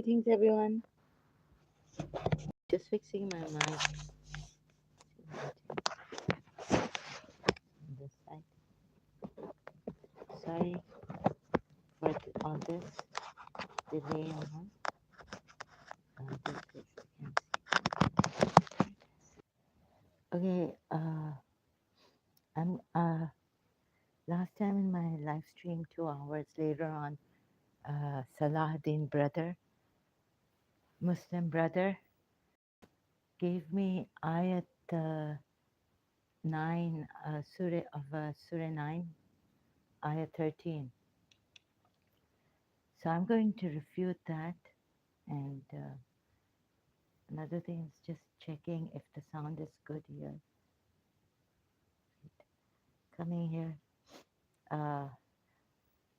Greetings, everyone. Just fixing my mic on this side. Sorry for all this delay on this is you can see. Okay, I'm last time in my live stream, 2 hours later on, Salahuddin brother, Muslim brother, gave me ayat 9, Surah 9, ayat 13. So I'm going to refute that. And another thing is just checking if the sound is good here. Coming here. Uh,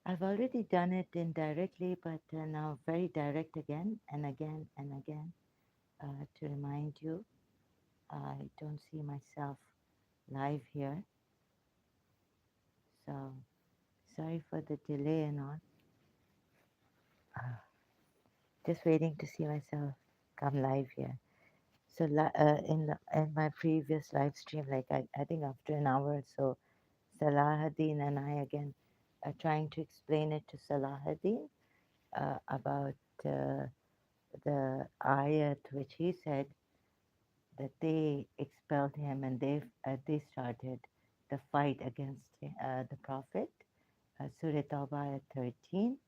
I've already done it indirectly, but now very direct again and again and again to remind you. I don't see myself live here. So sorry for the delay and all. Just waiting to see myself come live here. So in my previous live stream, like I think after an hour or so, Salahuddin and I again are trying to explain it to Salahuddin about the ayat which he said that they expelled him and they started the fight against the Prophet. Surah Tawbah ayat 13.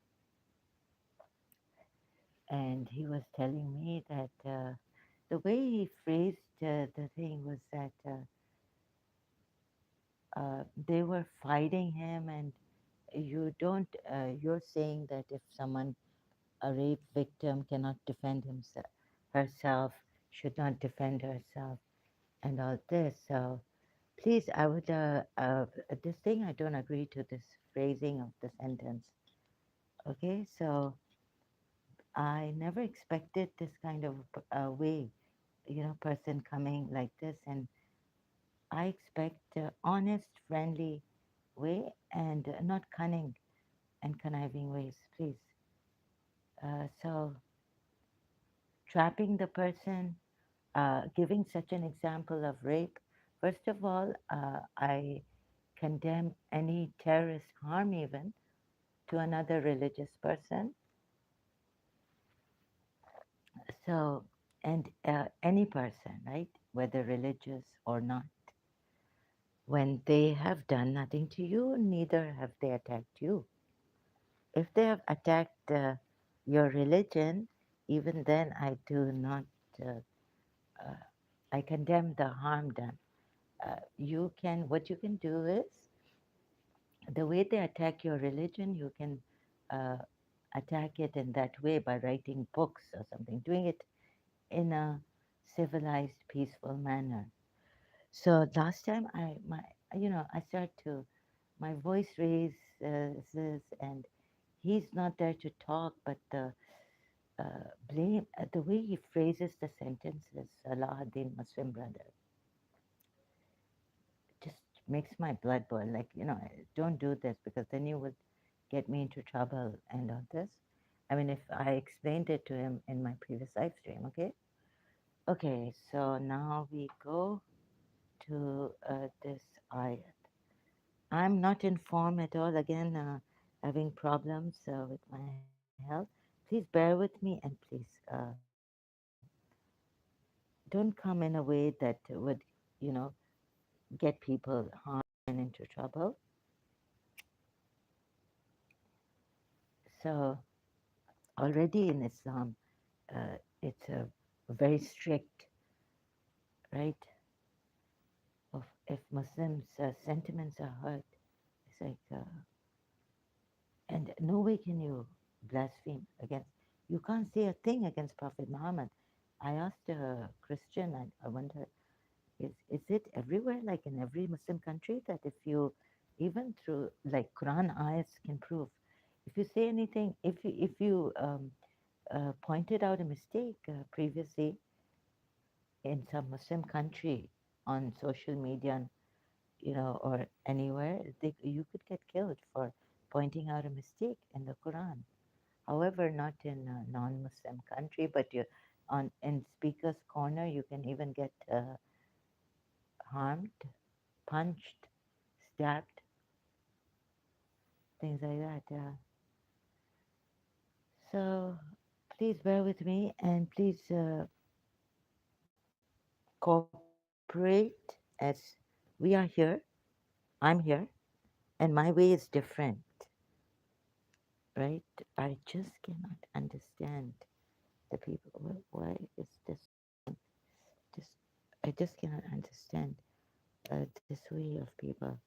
And he was telling me that the way he phrased the thing was that they were fighting him, and you're saying that if someone, a rape victim, cannot defend himself, herself, should not defend herself, and all this. So please, I would, this thing, I don't agree to this phrasing of the sentence. Okay, so I never expected this kind of way, person coming like this, and I expect honest, friendly way, and not cunning and conniving ways, please. So trapping the person, giving such an example of rape, first of all, I condemn any terrorist harm even to another religious person. So, and any person, right, whether religious or not, when they have done nothing to you, neither have they attacked you. If they have attacked your religion, even then I do not, uh, uh, I condemn the harm done. What you can do is, the way they attack your religion, you can uh, attack it in that way by writing books or something, doing it in a civilized, peaceful manner. So last time I start to, my voice raises, and he's not there to talk, but the blame, the way he phrases the sentences, Salahuddin Muslim brother, just makes my blood boil. Like, don't do this because then you would get me into trouble and all this. I mean, if I explained it to him in my previous live stream, okay? Okay, so now we go to this ayat. I'm not in form at all. Again, having problems with my health. Please bear with me and please don't come in a way that would, you know, get people harmed and into trouble. So already in Islam, it's a very strict, right? Of if Muslims' sentiments are hurt, it's like, and no way can you blaspheme against. You can't say a thing against Prophet Muhammad. I asked a Christian, I wonder, is it everywhere, like in every Muslim country, that if you, even through like Quran ayats can prove, if you say anything, if you pointed out a mistake previously in some Muslim country on social media, or anywhere, you could get killed for pointing out a mistake in the Quran. However, not in a non-Muslim country, but you on in speaker's corner, you can even get harmed, punched, stabbed, things like that. So please bear with me and please cooperate as we are here. I'm here, and my way is different, right? I just cannot understand the people. Why is this just? I just cannot understand this way of people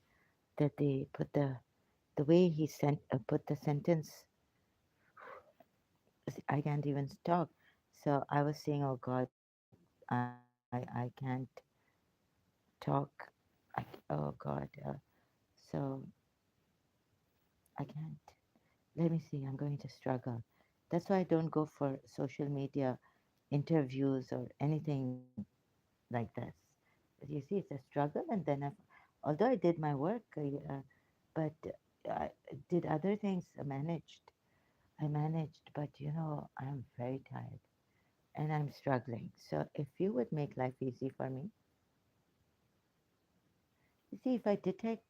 that they put the way he sent put the sentence. I can't even talk. So I was saying, oh God, I can't talk. Oh God, so I can't. Let me see. I'm going to struggle. That's why I don't go for social media interviews or anything like this. But you see, it's a struggle, and then although I did my work, but I did other things. I managed, but I'm very tired and I'm struggling. So if you would make life easy for me, you see, if I detect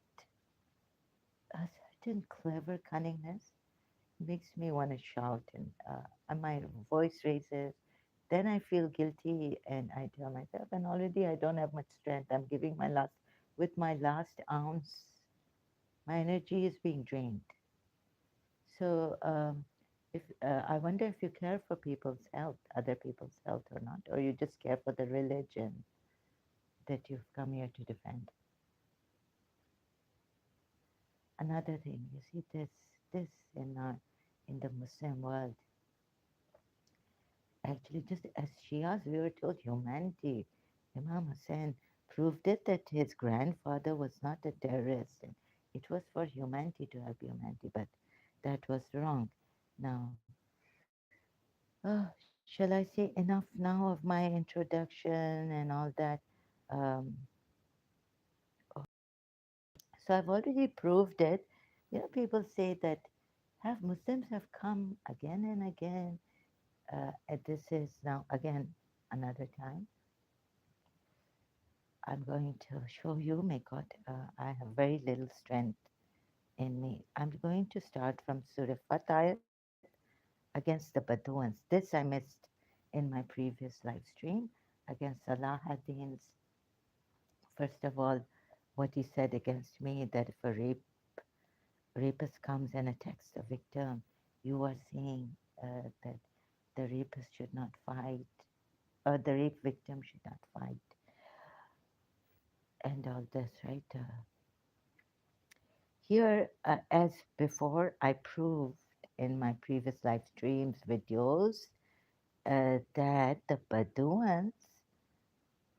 a certain clever cunningness, it makes me want to shout and my voice raises. Then I feel guilty and I tell myself, and already I don't have much strength. I'm giving with my last ounce, my energy is being drained. So, if I wonder if you care for people's health, other people's health or not, or you just care for the religion that you've come here to defend. Another thing, you see, this in the Muslim world, actually, just as Shias, we were told humanity. Imam Hussein proved it that his grandfather was not a terrorist, and it was for humanity to help humanity, but that was wrong. Now, shall I say enough now of my introduction and all that? Um, so I've already proved it. People say that have Muslims have come again and again. And this is now again another time. I'm going to show you. May God, I have very little strength in me. I'm going to start from Surah Fatayat against the Baduans. This I missed in my previous live stream against Salah ad-Din's. First of all, what he said against me that if a rapist comes and attacks the victim, you are saying that the rapist should not fight, or the rape victim should not fight, and all this, right? Here, as before, I proved in my previous live streams, videos, that the Baduans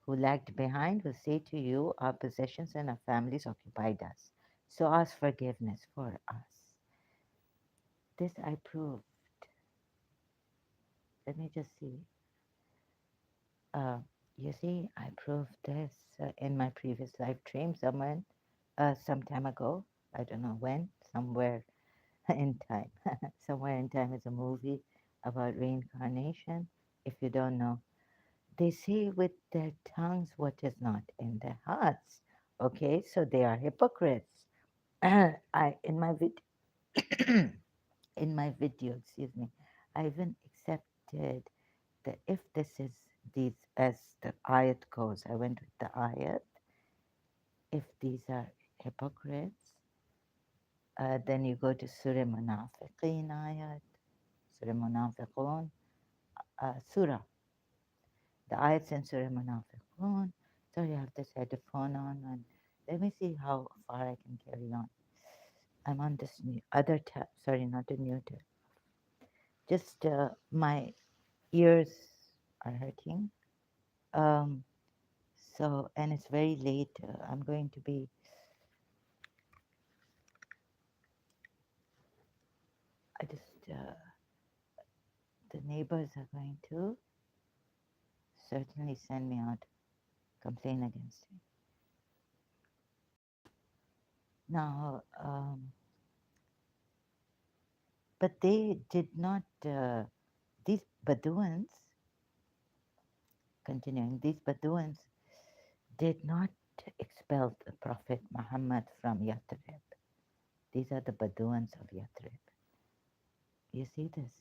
who lagged behind will say to you, our possessions and our families occupied us. So ask forgiveness for us. This I proved. Let me just see. Uh, you see, I proved this in my previous live stream some time ago. I don't know when, somewhere in time. Somewhere in Time is a movie about reincarnation. If you don't know, they say with their tongues what is not in their hearts. Okay, so they are hypocrites. I in my in my video, excuse me, I even accepted that if this is these as the ayat goes, I went with the ayat. If these are hypocrites, then you go to Surah Munafiqeen ayat, Surah Munafiqun, Surah. The ayats in Surah Munafiqun. So you have this headphone on, and let me see how far I can carry on. I'm on this new, other tab, sorry, not a new tab. Just my ears are hurting. Um, so, and it's very late. I'm going to be, I just, the neighbors are going to certainly send me out, complain against me. Now, but they did not, these Bedouins, continuing, these Bedouins did not expel the Prophet Muhammad from Yathrib. These are the Bedouins of Yathrib. You see this?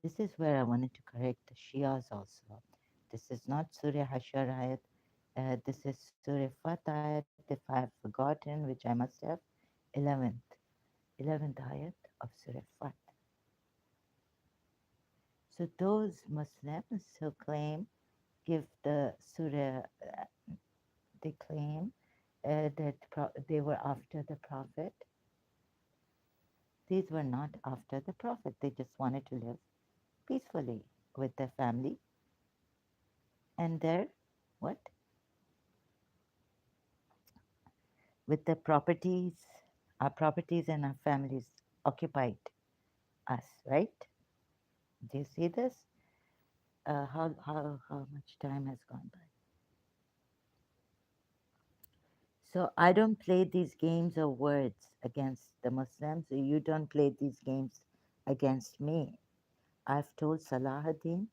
This is where I wanted to correct the Shias also. This is not Surah Hashar ayat. This is Surah Fat ayat, if I have forgotten, which I must have. 11th, 11th ayat of Surah Fat. So those Muslims who claim, give the Surah, they claim that they were after the Prophet. These were not after the Prophet. They just wanted to live peacefully with their family and their what? With the properties, our properties and our families occupied us, right? Do you see this? How much time has gone by? So I don't play these games of words against the Muslims. So you don't play these games against me. I've told Salahuddin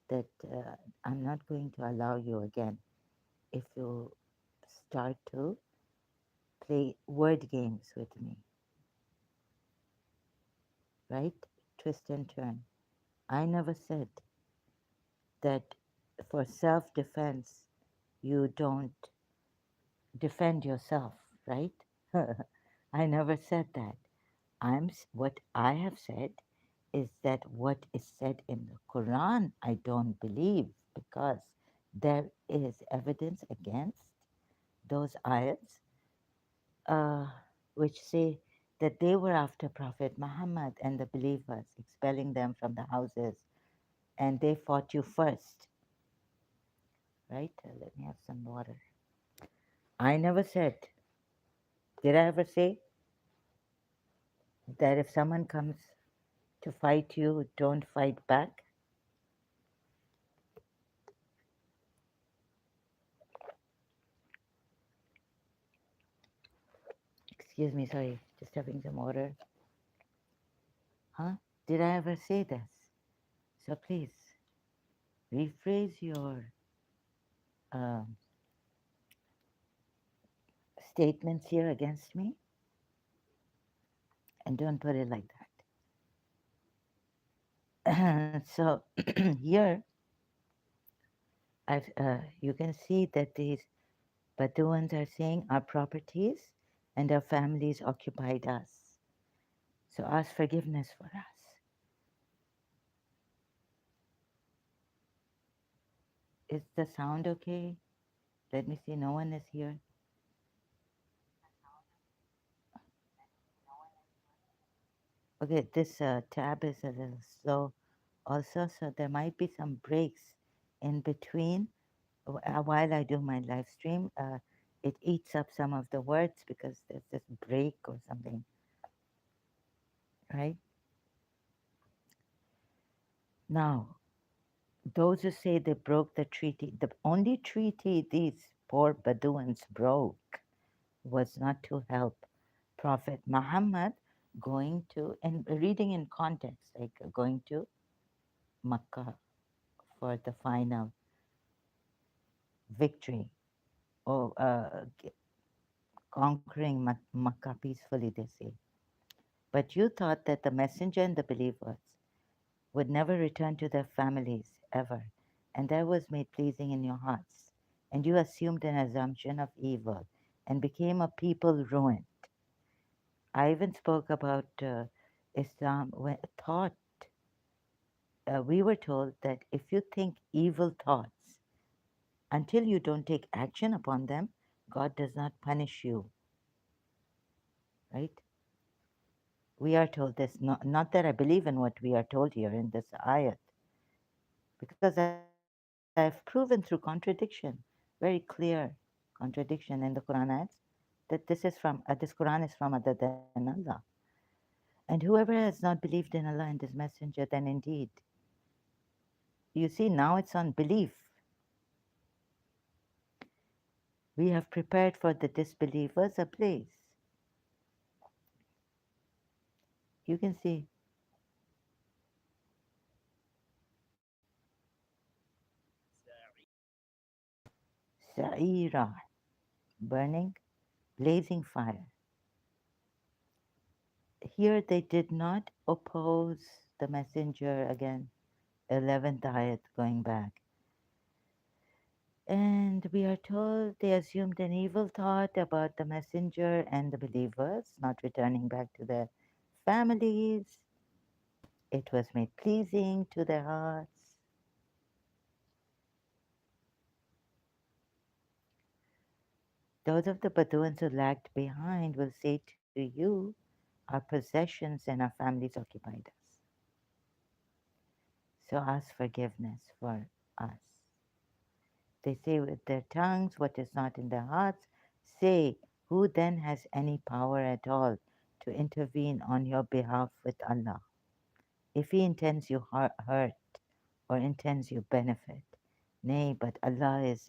that I'm not going to allow you again if you start to play word games with me, right? Twist and turn. I never said that for self defense you don't defend yourself, right? I never said that. What I have said is that what is said in the Quran I don't believe because there is evidence against those ayats uh, which say that they were after Prophet Muhammad and the believers, expelling them from the houses, and they fought you first, right? Let me have some water. I never said, did I ever say that if someone comes to fight you, don't fight back? Excuse me, sorry, just having some water. Huh? Did I ever say this? So please rephrase your um, statements here against me and don't put it like that. So here you can see that these Bedouins are saying our properties and our families occupied us. So ask forgiveness for us. Is the sound okay? Let me see, no one is here. Okay, this tab is a little slow also, so there might be some breaks in between while I do my live stream. It eats up some of the words because there's this break or something, right? Now, those who say they broke the treaty, the only treaty these poor Bedouins broke was not to help Prophet Muhammad going to, and reading in context, like going to Makkah for the final victory or conquering Makkah peacefully, they say. But you thought that the messenger and the believers would never return to their families ever, and that was made pleasing in your hearts. And you assumed an assumption of evil and became a people ruined. I even spoke about Islam when thought. We were told that if you think evil thoughts, until you don't take action upon them, God does not punish you, right? We are told this, not that I believe in what we are told here in this ayat, because I've proven through contradiction, very clear contradiction in the Quran ayats, that this Quran is from other than Allah. And whoever has not believed in Allah and His Messenger, then indeed, you see, now it's on belief. We have prepared for the disbelievers a place. You can see. Sa'ira, burning, blazing fire. Here they did not oppose the messenger again, 11th ayat going back. And we are told they assumed an evil thought about the messenger and the believers, not returning back to their families. It was made pleasing to their hearts. Those of the Paduans who lagged behind will say to you, our possessions and our families occupied us. So ask forgiveness for us. They say with their tongues what is not in their hearts. Say, who then has any power at all to intervene on your behalf with Allah? If He intends you hurt or intends you benefit, nay, but Allah is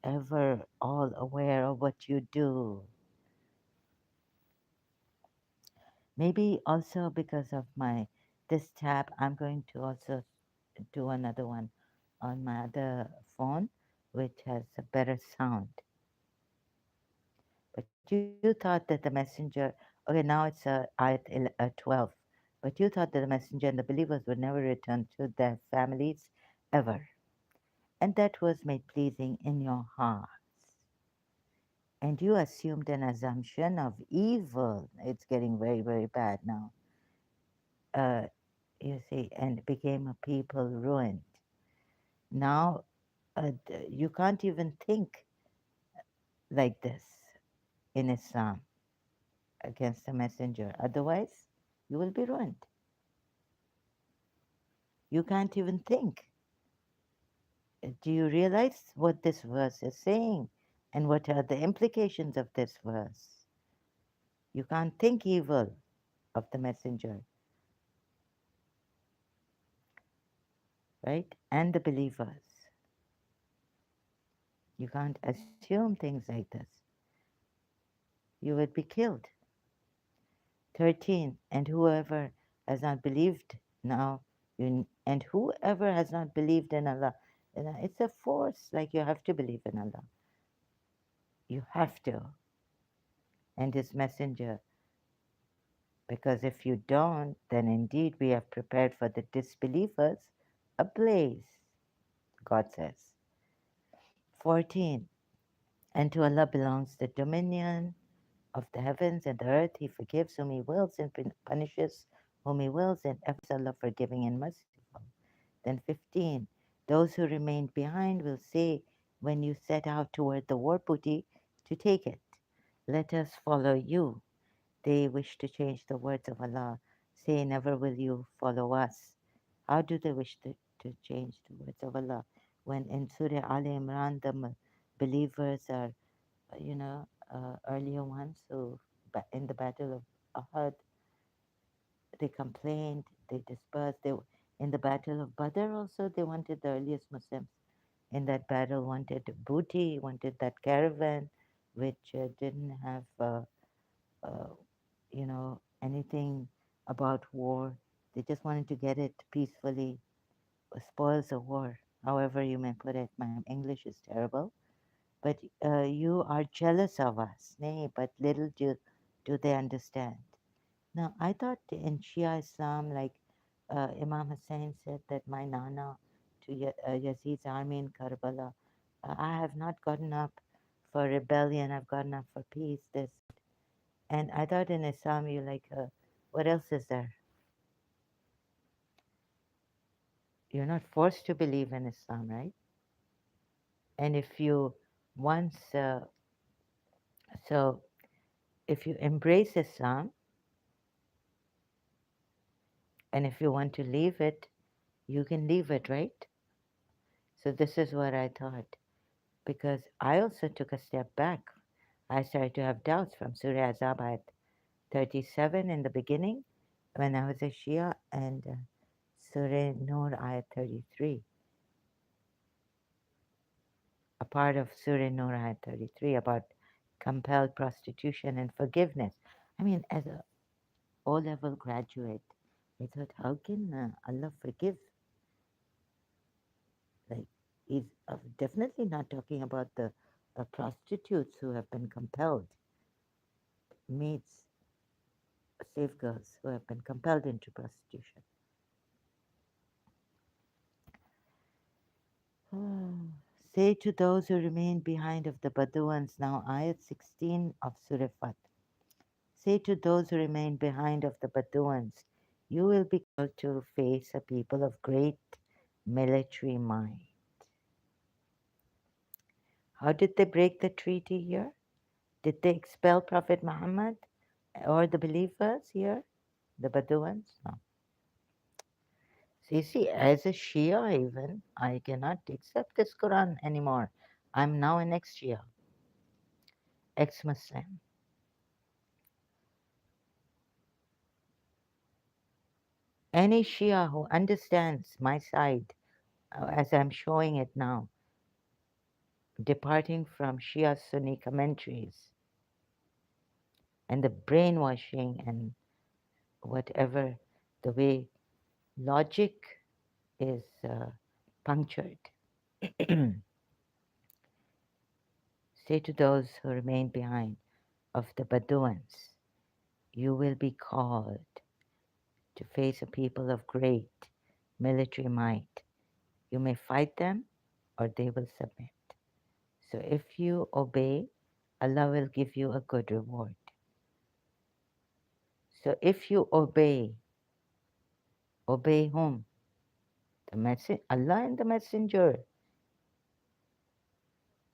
ever all aware of what you do. Maybe also because of my this tab, I'm going to also do another one on my other phone, which has a better sound. But you thought that the messenger, okay, now it's ayat 12, but you thought that the messenger and the believers would never return to their families ever. And that was made pleasing in your hearts. And you assumed an assumption of evil. It's getting very, very bad now. Uh, you see, and became a people ruined. Now, you can't even think like this in Islam against the messenger. Otherwise, you will be ruined. You can't even think. Do you realize what this verse is saying? And what are the implications of this verse? You can't think evil of the messenger, right? And the believers. You can't assume things like this. You would be killed. 13. And whoever has not believed now, and whoever has not believed in Allah, it's a force, like you have to believe in Allah. You have to. And His messenger. Because if you don't, then indeed we have prepared for the disbelievers a blaze, God says. 14. And to Allah belongs the dominion of the heavens and the earth. He forgives whom He wills and punishes whom He wills, and ever is Allah forgiving and merciful. Then 15. Those who remained behind will say, when you set out toward the war booty, to take it, let us follow you. They wish to change the words of Allah. Say, never will you follow us. How do they wish to change the words of Allah? When in Surah Al Imran, the believers are, earlier ones who, in the battle of Ahad, they complained, they dispersed. In the battle of Badr also, they wanted the earliest Muslims in that battle wanted booty, wanted that caravan, which didn't have uh, anything about war. They just wanted to get it peacefully, spoils of war, however you may put it. My English is terrible. But you are jealous of us. Nay, but little do they understand. Now, I thought in Shia Islam, like Imam Hussein said that my Nana to Yazid's army in Karbala, I have not gotten up for rebellion, I've gotten up for peace, this. And I thought in Islam, you like, what else is there? You're not forced to believe in Islam, right? And if you once, so if you embrace Islam, and if you want to leave it, you can leave it, right? So this is what I thought. Because I also took a step back. I started to have doubts from Surah Azab at 37 in the beginning when I was a Shia, and Surah Nur ayat 33, a part of Surah Nur ayat 33 about compelled prostitution and forgiveness. I mean, as a O-level graduate, I thought, how can Allah forgive? Like, He's definitely not talking about the prostitutes who have been compelled, maids, slave girls who have been compelled into prostitution. Say to those who remain behind of the Baduans, now ayat 16 of Surah Fat. Say to those who remain behind of the Baduans, you will be called to face a people of great military might. How did they break the treaty here? Did they expel Prophet Muhammad or the believers here? The Baduans? No. See, as a Shia even, I cannot accept this Quran anymore. I'm now an ex-Shia, ex-Muslim. Any Shia who understands my side, as I'm showing it now, departing from Shia Sunni commentaries and the brainwashing and whatever, the way logic is punctured. Say to those who remain behind of the Baduans, you will be called to face a people of great military might. You may fight them or they will submit. So if you obey, Allah will give you a good reward. So if you obey whom? Allah and the Messenger.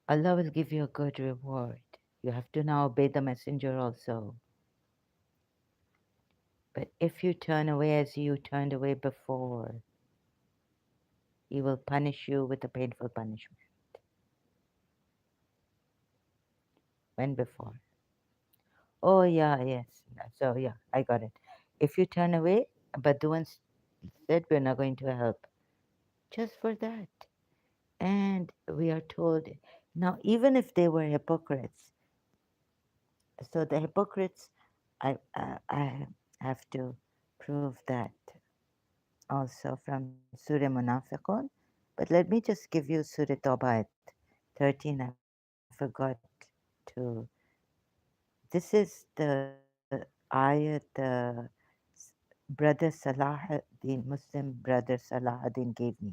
Allah will give you a good reward. You have to now obey the Messenger also. But if you turn away as you turned away before, He will punish you with a painful punishment. When before? Oh, yeah, yes. So, yeah, I got it. If you turn away, but the ones said we're not going to help, just for that. And we are told now, even if they were hypocrites, so the hypocrites, I have to prove that also from Surah Munafiqun. But let me just give you Surah Tawbah at 13. I forgot to. This is the ayat brother Salahuddin, Muslim brother Salahuddin gave me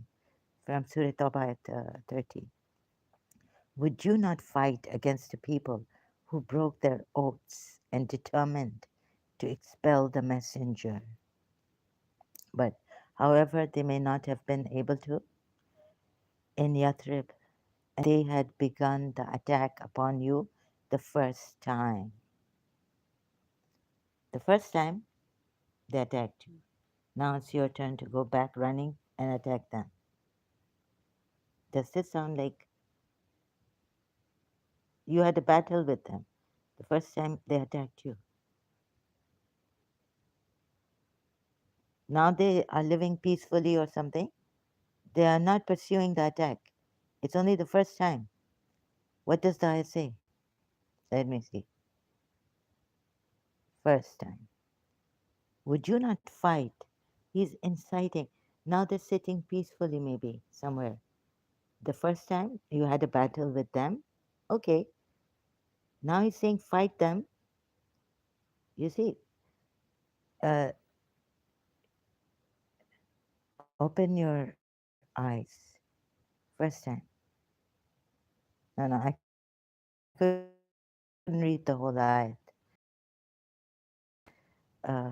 from Surah Tawbah at 30. Would you not fight against a people who broke their oaths and determined to expel the messenger? But, however, they may not have been able to in Yathrib, and they had begun the attack upon you the first time. The first time they attacked you. Now it's your turn to go back running and attack them. Does this sound like you had a battle with them the first time they attacked you? Now they are living peacefully or something? They are not pursuing the attack. It's only the first time. What does the ayah say? Let me see. First time. Would you not fight? He's inciting. Now they're sitting peacefully, maybe somewhere. The first time you had a battle with them, okay. Now he's saying fight them. You see, uh, open your eyes. First time. No, I couldn't read the whole ayat.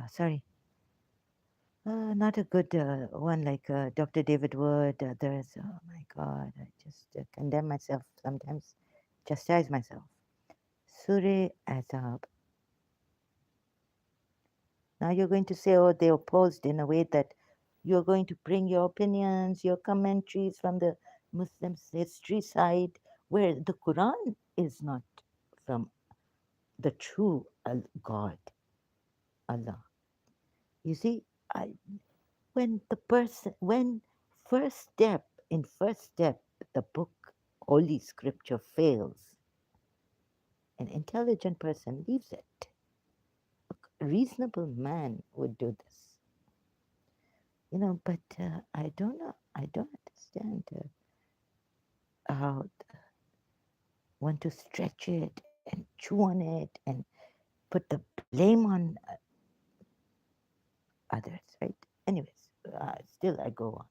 Sorry. Not a good one like Dr. David Wood. Others. Oh my God, I just condemn myself sometimes, chastise myself. Surah Azab. Now you're going to say, oh, they opposed in a way that you're going to bring your opinions, your commentaries from the Muslims' history side, where the Quran is not from the true God, Allah. You see, I, when first step, the book, Holy Scripture fails, an intelligent person leaves it. A reasonable man would do this. But I don't know. I don't understand how. want to stretch it and chew on it and put the blame on others, right? Anyways, still I go on.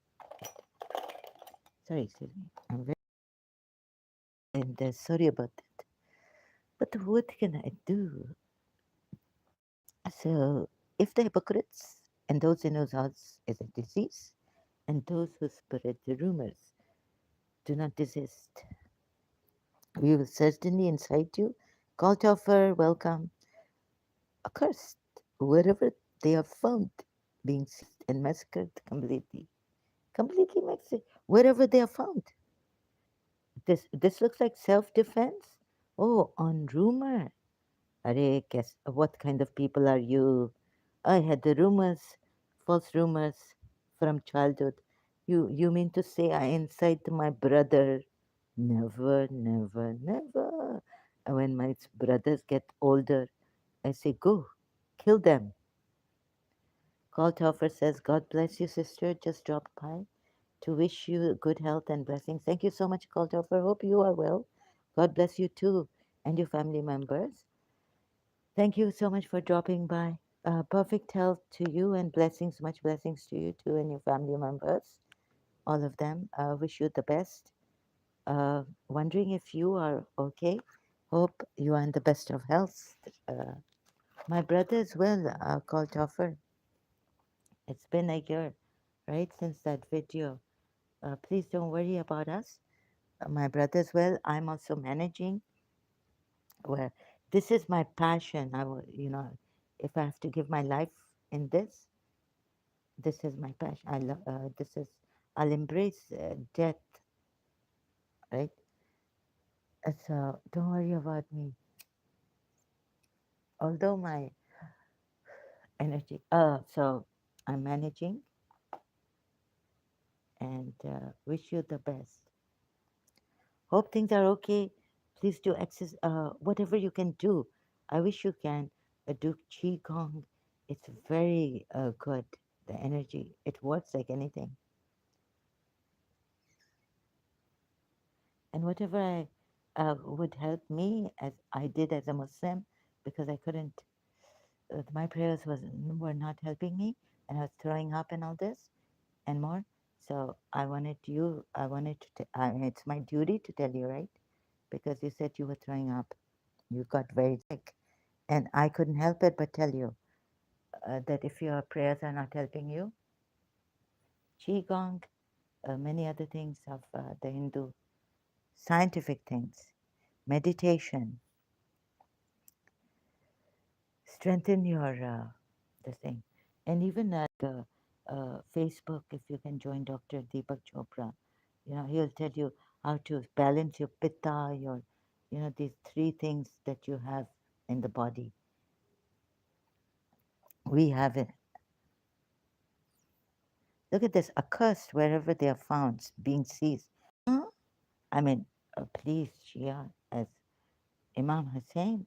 Sorry, excuse me. I'm very and sorry about that. But what can I do? So, if the hypocrites and those in whose hearts is a disease, and those who spread the rumors do not desist, we will certainly incite you, call to offer welcome, accursed wherever they are found, being seized and massacred completely. Completely massacred wherever they are found. This looks like self-defense. Oh, on rumor. Arey, guess what kind of people are you? I had the rumors, false rumors from childhood. You mean to say I incite my brother? Never, never, never. And when my brothers get older, I say, go, kill them. Call Topher says, God bless you, sister. Just dropped by to wish you good health and blessings. Thank you so much, Call Topher. Hope you are well. God bless you too and your family members. Thank you so much for dropping by. Perfect health to you and blessings, much blessings to you too and your family members, all of them. Wish you the best. Wondering if you are okay. Hope you are in the best of health. My brother as well, called Toffer. It's been a year, right, since that video. Please don't worry about us. My brother as well. I'm also managing. Well, this is my passion. If I have to give my life in this, this is my passion. This is, I'll embrace death, right? So don't worry about me. Although my energy, so I'm managing and wish you the best. Hope things are okay. Please do access whatever you can do. I wish you can do qigong. It's very good. The energy, it works like anything. And whatever I would help me as I did as a Muslim, because I couldn't. My prayers were not helping me, and I was throwing up and all this and more. So I wanted you. I wanted to. It's my duty to tell you, right? Because you said you were throwing up. You got very sick, and I couldn't help it but tell you that if your prayers are not helping you, qigong, many other things of the Hindu scientific things, meditation, strengthen your the thing, and even at Facebook, if you can join Dr. Deepak Chopra, he'll tell you how to balance your pitta, your these three things that you have in the body. We have it. Look at this, accursed wherever they are found, being seized. Huh? I mean, please, Shia, as Imam Hussein.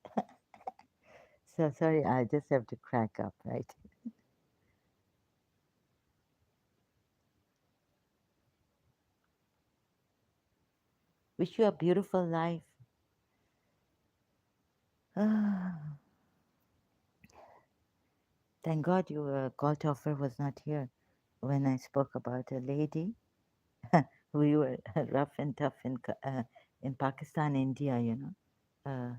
So sorry, I just have to crack up, right? Wish you a beautiful life. Thank God your Goldhofer was not here when I spoke about a lady. We were rough and tough in Pakistan, India. Uh,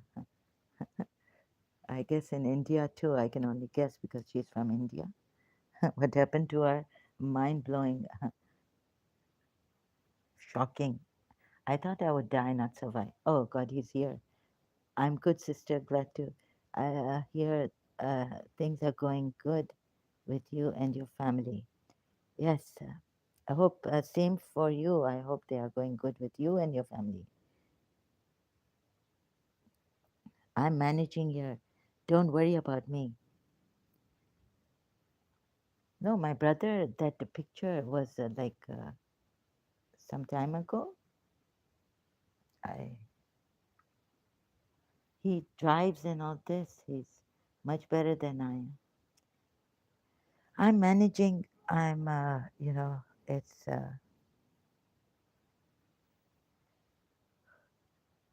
I guess in India too, I can only guess because she's from India. What happened to her? Mind blowing, shocking. I thought I would die, not survive. Oh God, he's here. I'm good, sister. Glad to hear things are going good with you and your family. Yes, I hope same for you. I hope they are going good with you and your family. I'm managing here. Don't worry about me. No, my brother, that the picture was like some time ago. I He drives and all this. He's much better than I am. I'm managing. It's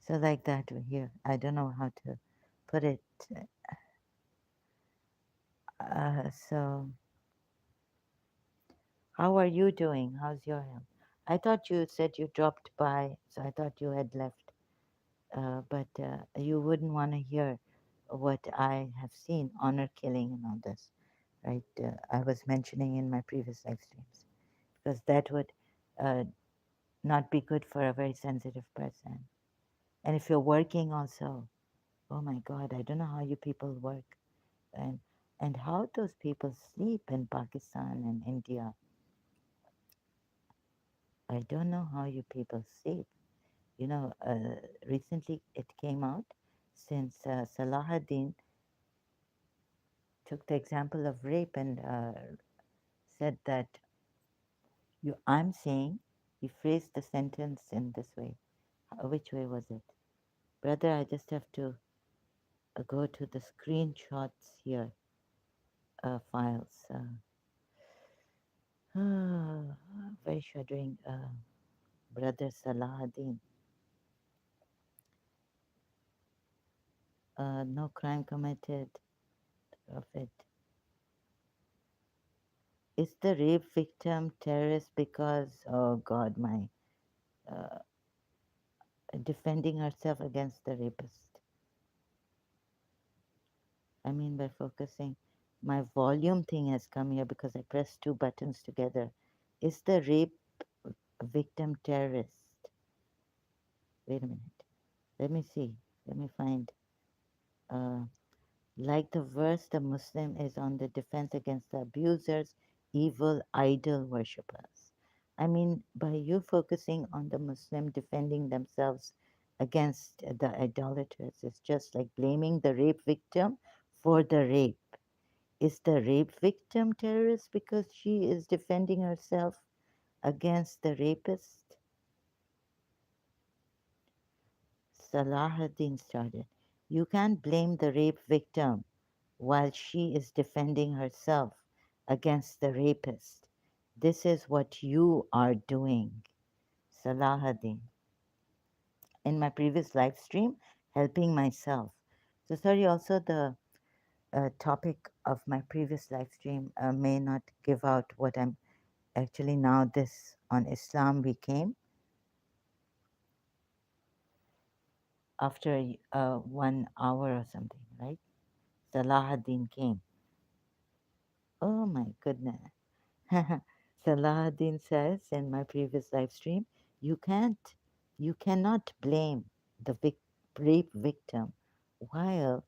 So like that here, I don't know how to put it. So how are you doing? How's your health? I thought you said you dropped by, so I thought you had left. But you wouldn't want to hear what I have seen, honor killing and all this, right? I was mentioning in my previous live streams because that would uh, not be good for a very sensitive person. And if you're working also, oh my God, I don't know how you people work and how those people sleep in Pakistan and India. I don't know how you people sleep. You know, recently it came out since Salahuddin took the example of rape and said that I'm saying, he phrased the sentence in this way. Which way was it? Brother, I just have to go to the screenshots here, files. Very shuddering. Brother Salahuddin. No crime committed. Prophet. Is the rape victim terrorist because, oh God, my uh, defending herself against the rapist? I mean, by focusing, my volume thing has come here because I pressed two buttons together. Is the rape victim terrorist? Wait a minute. Let me see. Let me find. Uh, like the verse, the Muslim is on the defense against the abusers, evil idol worshippers. I mean, by you focusing on the Muslim defending themselves against the idolaters, it's just like blaming the rape victim for the rape. Is the rape victim terrorist because she is defending herself against the rapist? Salahuddin started. You can't blame the rape victim while she is defending herself against the rapist. This is what you are doing, Salahuddin. In my previous live stream, helping myself. So, sorry, also the topic of my previous live stream may not give out what I'm actually now. This on Islam we came after 1 hour or something, right? Salahuddin came. Oh my goodness. Salahuddin says in my previous live stream, you can't, you cannot blame the rape victim while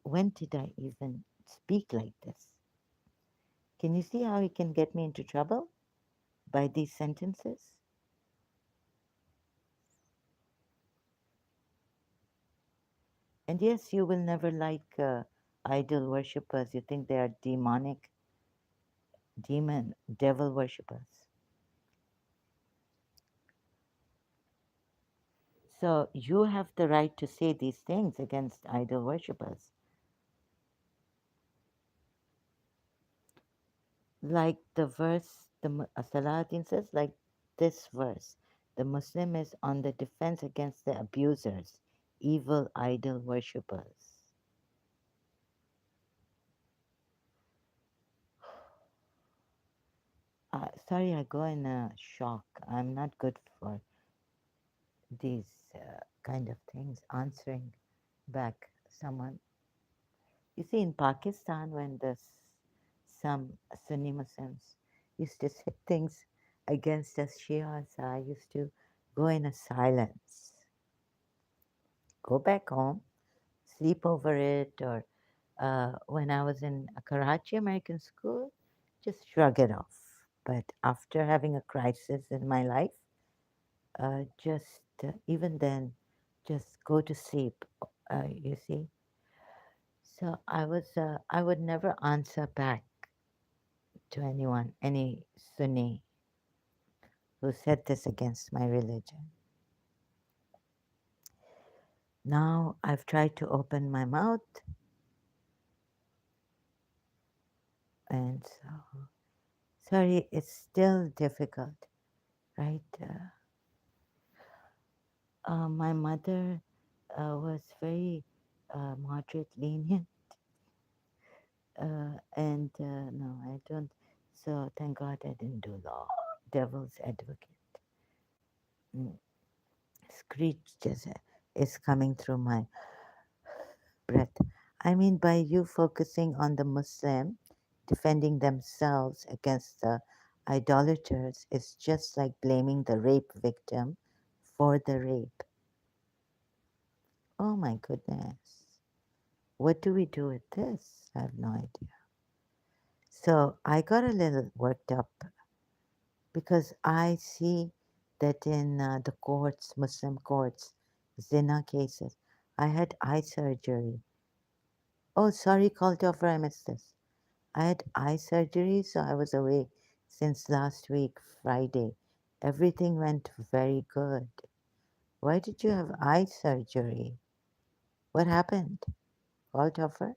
when did I even speak like this? Can you see how he can get me into trouble by these sentences? And yes, you will never like idol worshippers. You think they are demonic, devil worshippers. So you have the right to say these things against idol worshippers. Like the verse, Salahuddin says, like this verse, the Muslim is on the defense against the abusers, evil idol worshippers. Sorry, I go in a shock. I'm not good for these kind of things, answering back someone. You see, in Pakistan, when some Sunni Muslims used to say things against us Shias, I used to go in a silence, go back home, sleep over it, or when I was in a Karachi American school, just shrug it off. But after having a crisis in my life, just even then, just go to sleep. You see, so I would never answer back to anyone, any Sunni who said this against my religion. Now I've tried to open my mouth, and so sorry, it's still difficult, right? My mother was very moderate, lenient, and no, I don't. So thank God I didn't do law. Devil's advocate. Mm. Screech just is coming through my breath. I mean, by you focusing on the Muslim defending themselves against the idolaters, it's just like blaming the rape victim for the rape. Oh my goodness. What do we do with this? I have no idea. So I got a little worked up because I see that in the courts, Muslim courts, zina cases, I had eye surgery. Oh, sorry, call to offer, I missed this. I had eye surgery, so I was away since last week, Friday. Everything went very good. Why did you have eye surgery? What happened? Call to offer?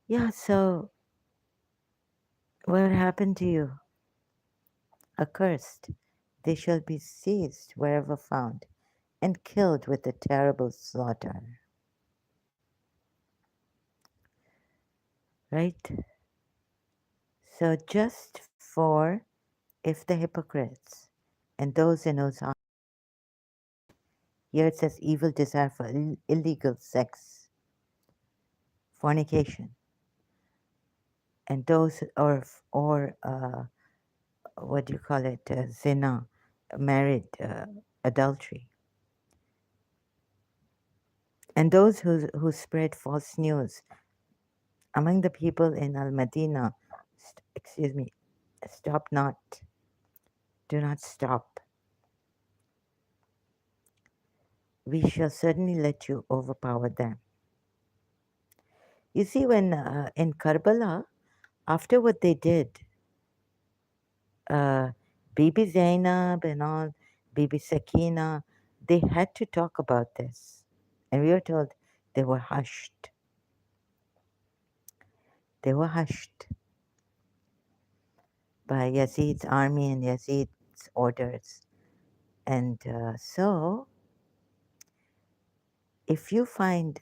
Yeah, so what happened to you? Accursed. They shall be seized wherever found and killed with a terrible slaughter. Right? So just for if the hypocrites and those in whose heart, here it says evil desire for illegal sex, fornication, and those or what do you call it, zina, married adultery, and those who spread false news among the people in Al Madinah. Excuse me, stop not, do not stop. We shall certainly let you overpower them. You see, when in Karbala, after what they did, uh, Bibi Zainab and all, Bibi Sakina, they had to talk about this. And we were told they were hushed. They were hushed by Yazid's army and Yazid's orders. And so, if you find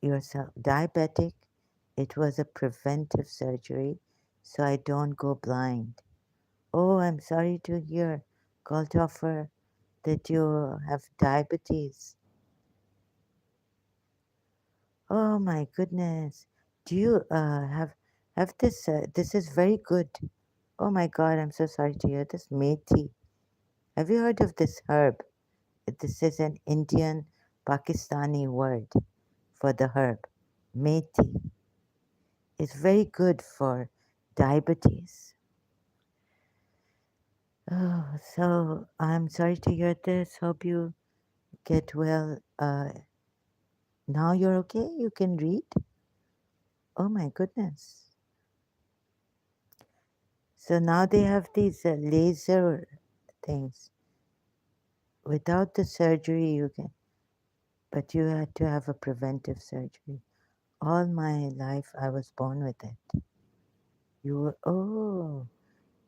yourself diabetic, it was a preventive surgery, so I don't go blind. Oh, I'm sorry to hear, Goltoffer, that you have diabetes. Oh my goodness. Do you have this? This is very good. Oh my God, I'm so sorry to hear this. Methi. Have you heard of this herb? This is an Indian Pakistani word for the herb. Methi. It's very good for diabetes. Oh, so I'm sorry to hear this. Hope you get well. Now you're okay? You can read? Oh my goodness. So now they have these laser things. Without the surgery, you can, but you had to have a preventive surgery. All my life, I was born with it. You were,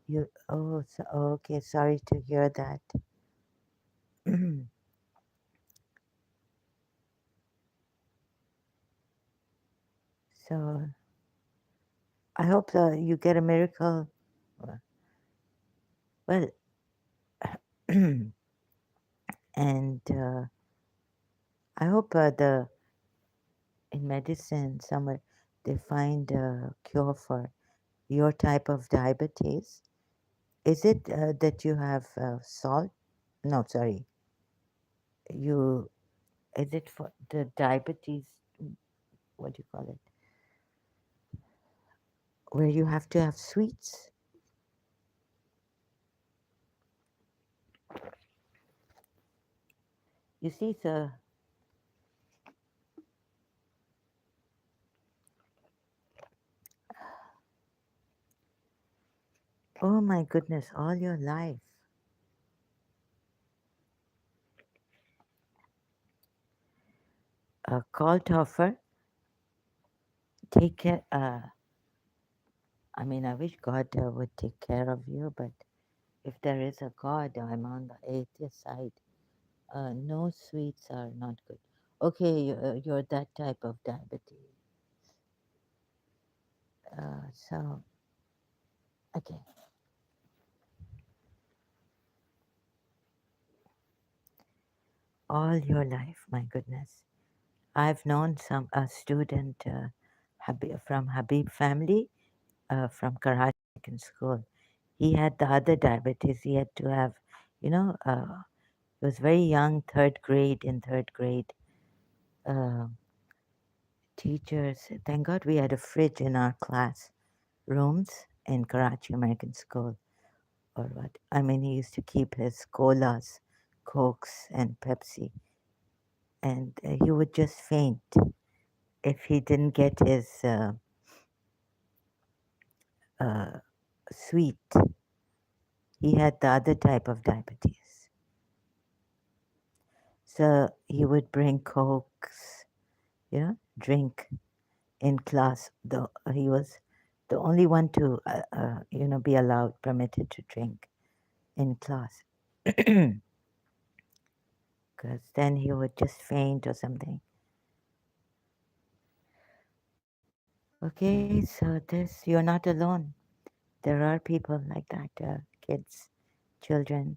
so, okay, sorry to hear that. So I hope you get a miracle. Well, and I hope in medicine somewhere they find a cure for your type of diabetes. Is it that you have salt? No, sorry. You is it for the diabetes? What do you call it? Where you have to have sweets? You see, sir. Oh my goodness, all your life. Call Toffer, take care. I mean, I wish God would take care of you, but if there is a God, I'm on the atheist side. No sweets are not good. Okay, you're that type of diabetes. So, okay, all your life, my goodness. I've known a student from Habib family from Karachi American school. He had the other diabetes. He had to have, he was very young, third grade. In third grade, uh, teachers. Thank God we had a fridge in our class rooms in Karachi American School, or what? I mean, he used to keep his colas, cokes, and Pepsi, and he would just faint if he didn't get his uh, sweet. He had the other type of diabetes, so he would bring cokes, drink in class. Though he was the only one to, be allowed, permitted to drink in class, because then he would just faint or something. Okay, so this, you're not alone. There are people like that, kids, children.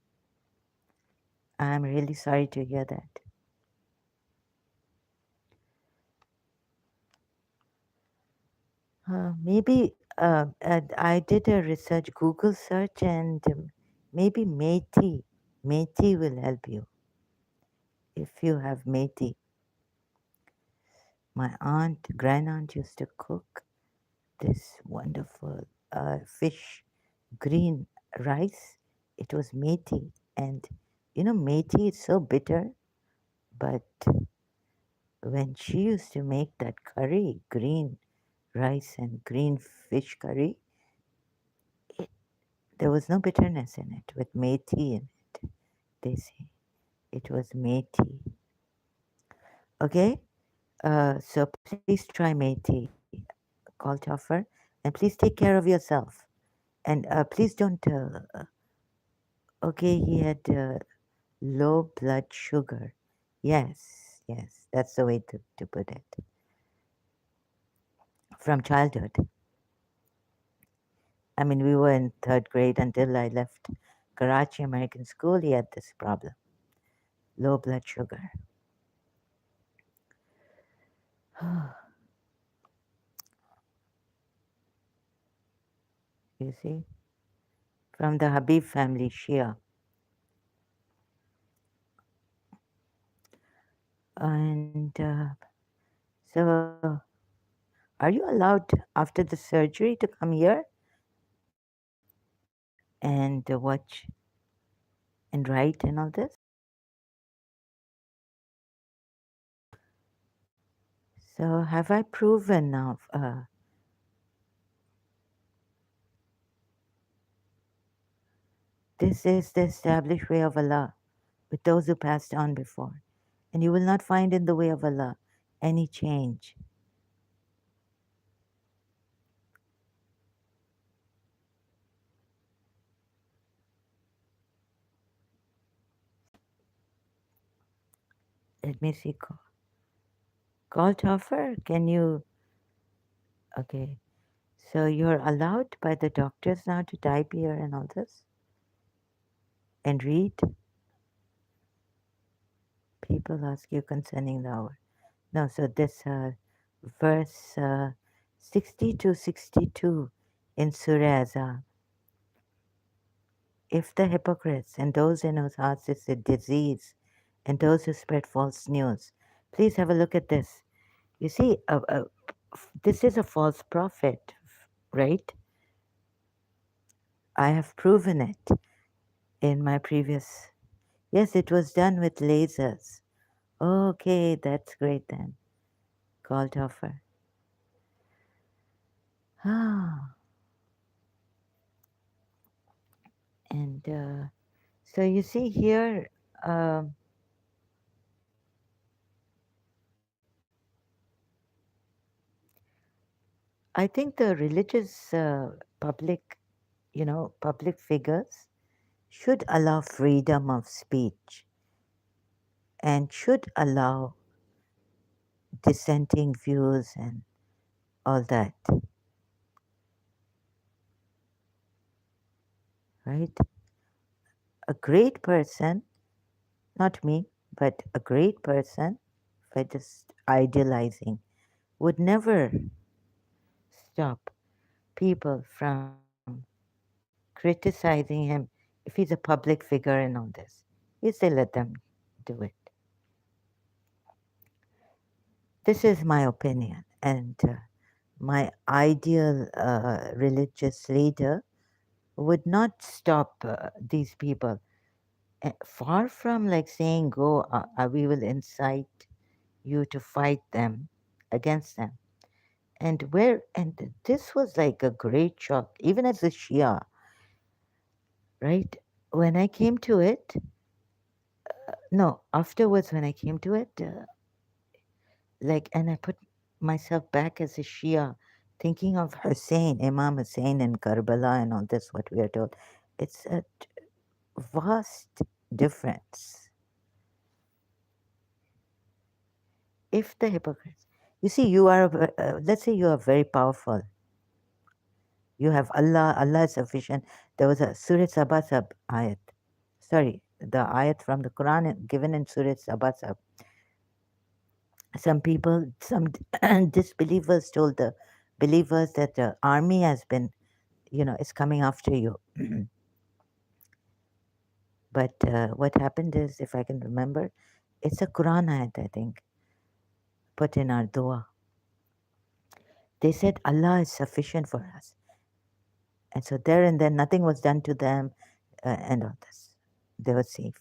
I'm really sorry to hear that. Maybe I did a research, Google search, and maybe Methi. Methi will help you if you have Methi. My grand aunt used to cook this wonderful fish, green rice. It was Methi. And Methi is so bitter, but when she used to make that curry, green rice and green fish curry, it, there was no bitterness in it with methi in it. They say it was methi. Okay, so please try methi, Kaltoffer, and please take care of yourself. And please don't. Okay, he had low blood sugar. Yes, yes, that's the way to put it. From childhood. I mean, we were in third grade until I left Karachi American School. He had this problem, low blood sugar. You see, from the Habib family, Shia. And so, are you allowed after the surgery to come here and watch and write and all this? So, have I proven now? This is the established way of Allah with those who passed on before. And you will not find in the way of Allah any change. Let me see. Call Toffer, can you? Okay. So you're allowed by the doctors now to type here and all this and read. People ask you concerning the hour. No, so this verse 60 to 62 in Surah Azab. If the hypocrites and those in whose hearts is a disease and those who spread false news, please have a look at this. You see, this is a false prophet, right? I have proven it in my previous. Yes, it was done with lasers. Okay, that's great then. Called offer. Ah, and so you see here, um, I think the religious public, public figures should allow freedom of speech. and should allow dissenting views and all that, right? A great person, not me, but a great person, if I just idealizing, would never stop people from criticizing him if he's a public figure and all this. Yes, they let them do it. This is my opinion, and my ideal religious leader would not stop these people. Far from like saying, go, we will incite you to fight them against them. And this was like a great shock, even as a Shia, right? When I came to it, no, afterwards when I came to it, like, and I put myself back as a Shia, thinking of Hussein, Imam Hussein in Karbala and all this, what we are told. It's a vast difference. If the hypocrites, you see, you are, let's say you are very powerful. You have Allah, Allah is sufficient. There was a Surah Sabasab ayat. Sorry, the ayat from the Quran given in Surah Sabasab. Some people, some disbelievers told the believers that the army has been, is coming after you. But what happened is, if I can remember, it's a Quran ayat, I think, put in our dua. They said Allah is sufficient for us. And so there and then nothing was done to them and all this. They were safe.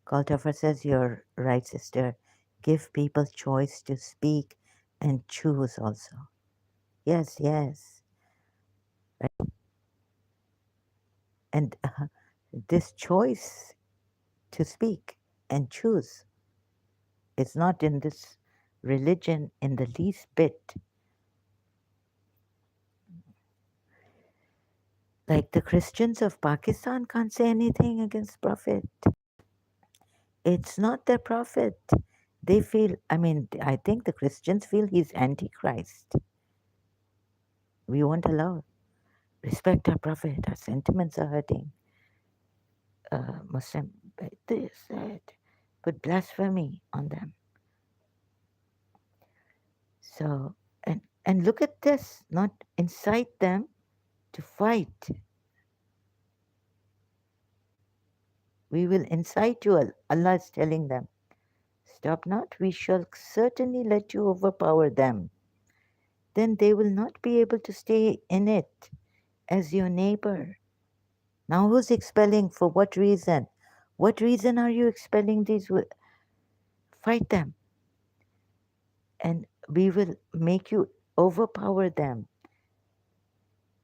Kaltoffer says, you're right, sister. Give people choice to speak and choose also. Yes, yes. Right. And this choice to speak and choose is not in this religion in the least bit. Like the Christians of Pakistan can't say anything against Prophet. It's not their prophet. They feel, I mean, I think the Christians feel he's Antichrist. We won't allow. Respect our prophet. Our sentiments are hurting. Muslim, this, that, put blasphemy on them. So, and look at this, not incite them to fight. We will incite you. Allah is telling them, stop not, we shall certainly let you overpower them. Then they will not be able to stay in it as your neighbor. Now, who's expelling? For what reason? What reason are you expelling these? Fight them, and we will make you overpower them.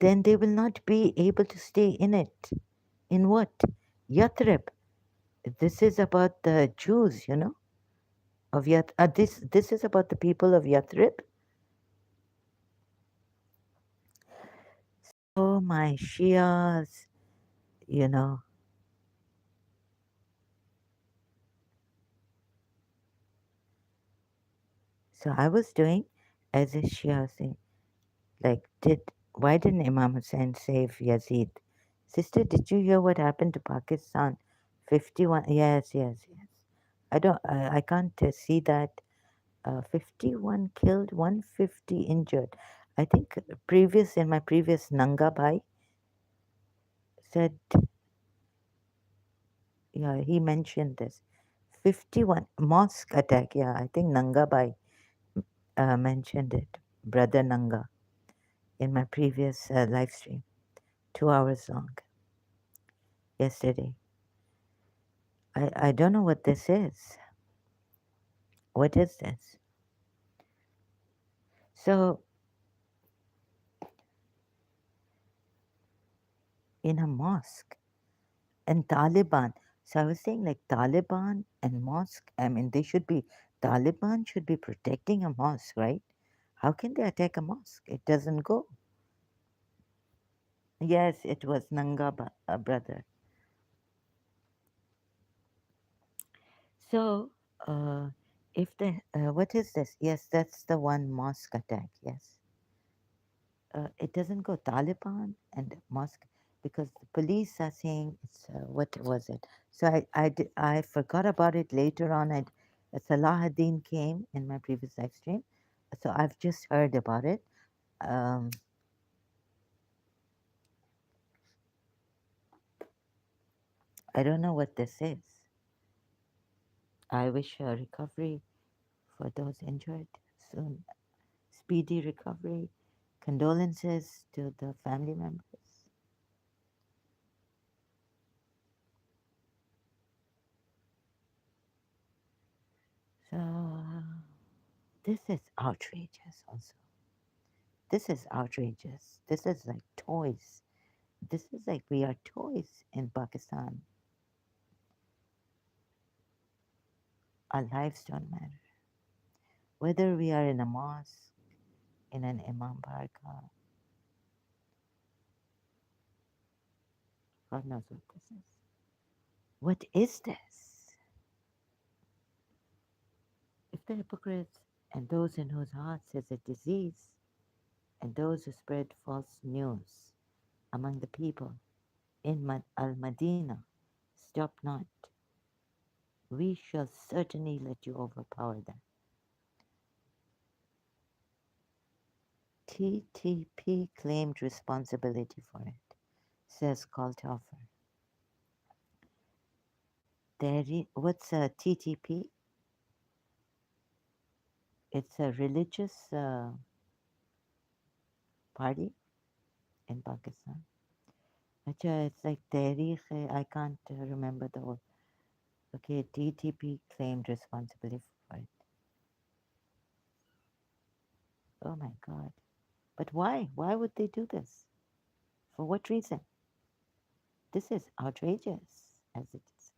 Then they will not be able to stay in it. In what? Yathrib. This is about the Jews, of this is about the people of Yathrib. So my Shias, you know. So I was doing as a Shia thing. Like, why didn't Imam Hussein save Yazid? Sister, did you hear what happened to Pakistan? 51. Yes, yes, yes. I can't see that. 51 killed, 150 injured. I think in my previous Nanga Bhai said, yeah, he mentioned this. 51 mosque attack. Yeah, I think Nanga Bhai mentioned it. Brother Nanga in my previous live stream, 2 hours long yesterday. I don't know what this is. What is this? So, in a mosque and Taliban. So, I was saying like Taliban and mosque, I mean, Taliban should be protecting a mosque, right? How can they attack a mosque? It doesn't go. Yes, it was Nanga brother. So, uh, if the what is this? Yes, that's the one mosque attack. Yes, it doesn't go Taliban and mosque because the police are saying it's what was it? So I forgot about it later on. Salahuddin came in my previous live stream, so I've just heard about it. Um, I don't know what this is. I wish a recovery for those injured soon, speedy recovery. Condolences to the family members. So this is outrageous. Also, this is outrageous. This is like toys. This is like we are toys in Pakistan. Our lives don't matter. Whether we are in a mosque, in an imam barka, God knows what this is. What is this? If the hypocrites and those in whose hearts is a disease, and those who spread false news among the people in Al Madinah stop not, we shall certainly let you overpower them. TTP claimed responsibility for it, says Kalthofer. What's a TTP? It's a religious party in Pakistan. Acha, it's like I can't remember the whole. Okay, TTP claimed responsibility for it. Oh my God. But why? Why would they do this? For what reason? This is outrageous, as it is.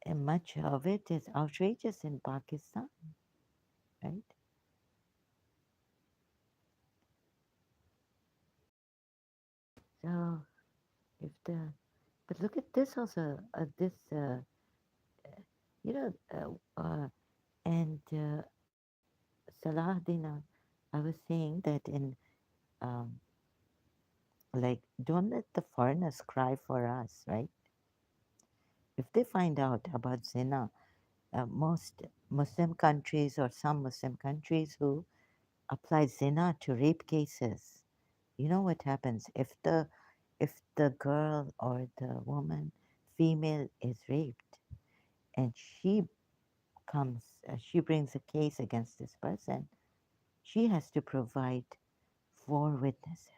And much of it is outrageous in Pakistan, right? So, if the but look at this also. You know, and Salahuddin, I was saying that in um, like, don't let the foreigners cry for us, right? If they find out about zina, most Muslim countries or some Muslim countries who apply zina to rape cases, you know what happens if the girl or the woman, female, is raped and she brings a case against this person, she has to provide 4 witnesses.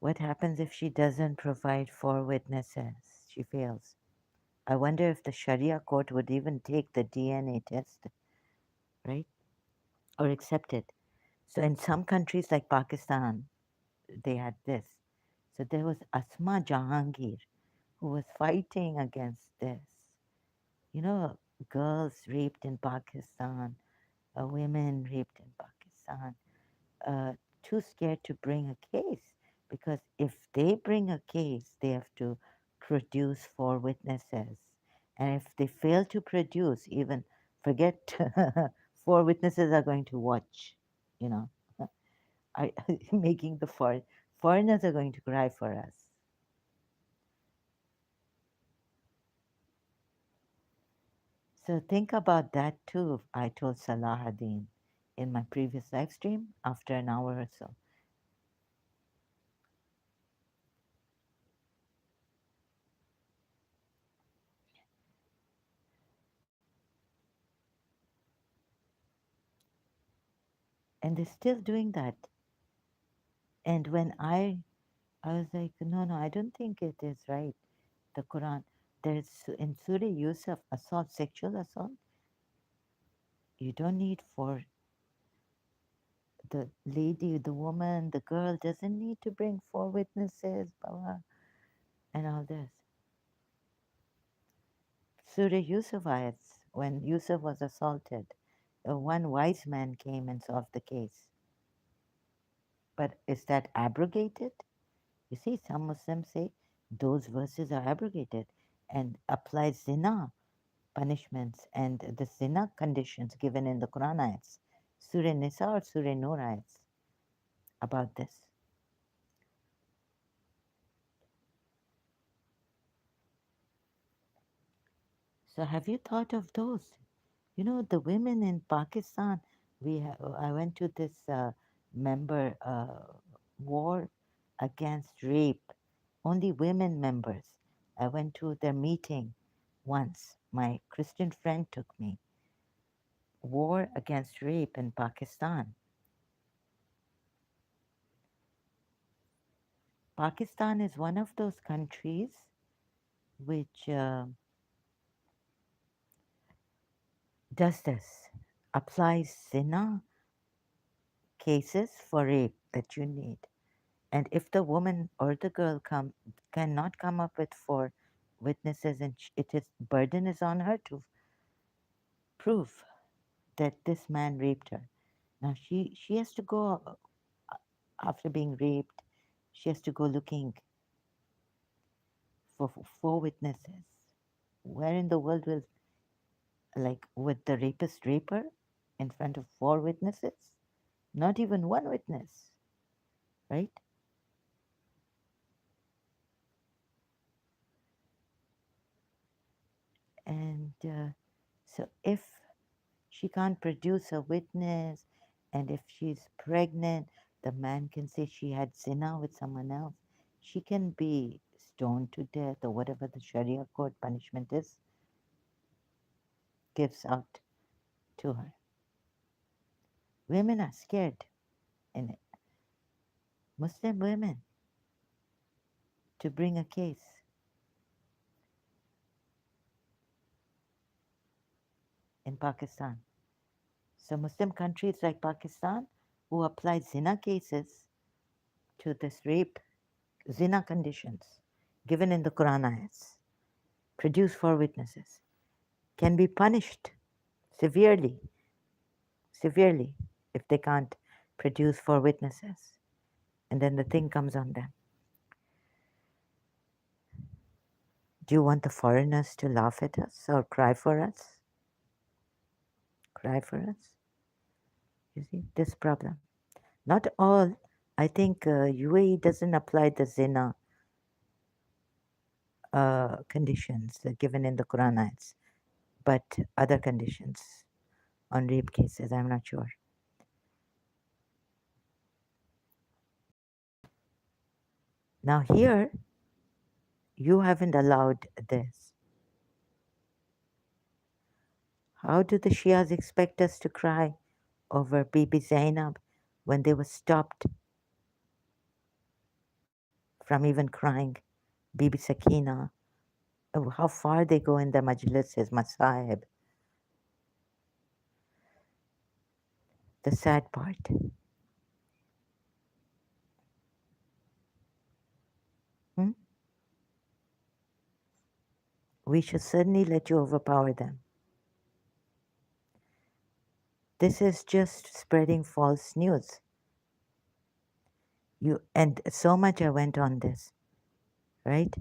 What happens if she doesn't provide 4 witnesses? She fails. I wonder if the Sharia court would even take the DNA test, right? Or accept it. So in some countries like Pakistan, they had this. So there was Asma Jahangir who was fighting against this. You know, girls raped in Pakistan, women raped in Pakistan, too scared to bring a case because if they bring a case, they have to produce 4 witnesses. And if they fail to produce, even forget 4 witnesses are going to watch, you know, I, making the foreigners are going to cry for us. So think about that too. I told Salahuddin in my previous live stream after an hour or so. And they're still doing that. And when I was like, no, no, I don't think it is right. The Quran, there's in Surah Yusuf, assault, sexual assault. You don't need for the lady, the woman, the girl doesn't need to bring 4 witnesses, blah, blah, and all this. Surah Yusuf ayats, when Yusuf was assaulted, one wise man came and solved the case. But is that abrogated? You see, some Muslims say those verses are abrogated. and applies zina punishments and the zina conditions given in the Quran ayats, Surah Nisa or Surah Nur ayats about this. So have you thought of those? You know, the women in Pakistan, I went to this member war against rape, only women members. I went to their meeting once. My Christian friend took me. War against rape in Pakistan. Pakistan is one of those countries which does this, applies zina cases for rape that you need. And if the woman or the girl cannot come up with four witnesses, and it is burden is on her to prove that this man raped her. Now she has to go after being raped. She has to go looking for four witnesses. Where in the world will like with the rapist raper in front of four witnesses? Not even one witness, right? And so if she can't produce a witness, and if she's pregnant, the man can say she had zina with someone else. She can be stoned to death or whatever the Sharia court punishment is, gives out to her. Women are scared in it. Muslim women to bring a case in Pakistan. So Muslim countries like Pakistan who apply zina cases to this rape, zina conditions given in the Quran ayats, produce four witnesses, can be punished severely, severely if they can't produce four witnesses. And then the thing comes on them. Do you want the foreigners to laugh at us or cry for us? Cry for us? You see, this problem. Not all. I think UAE doesn't apply the zina conditions given in the Quran ayats, but other conditions on rape cases, I'm not sure. Now, here, you haven't allowed this. How do the Shias expect us to cry over Bibi Zainab when they were stopped from even crying? Bibi Sakina, how far they go in the majlises, Masahib. The sad part. Hmm? We should certainly let you overpower them. This is just spreading false news. You and so much I went on this, right?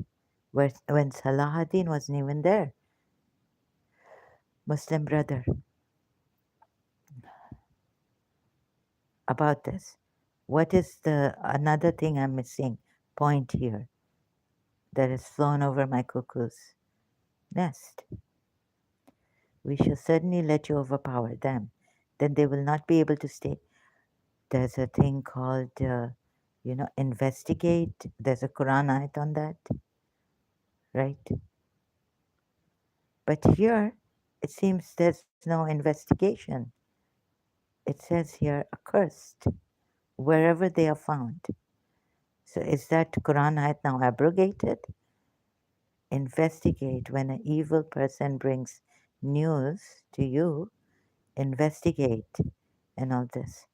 When Salahuddin wasn't even there, Muslim brother, about this. What is the another thing I'm missing point here that has flown over my cuckoo's nest? We shall certainly let you overpower them. Then they will not be able to stay. There's a thing called, investigate. There's a Quran ayat on that, right? But here, it seems there's no investigation. It says here, accursed, wherever they are found. So is that Quran ayat now abrogated? Investigate when an evil person brings news to you, investigate and all this.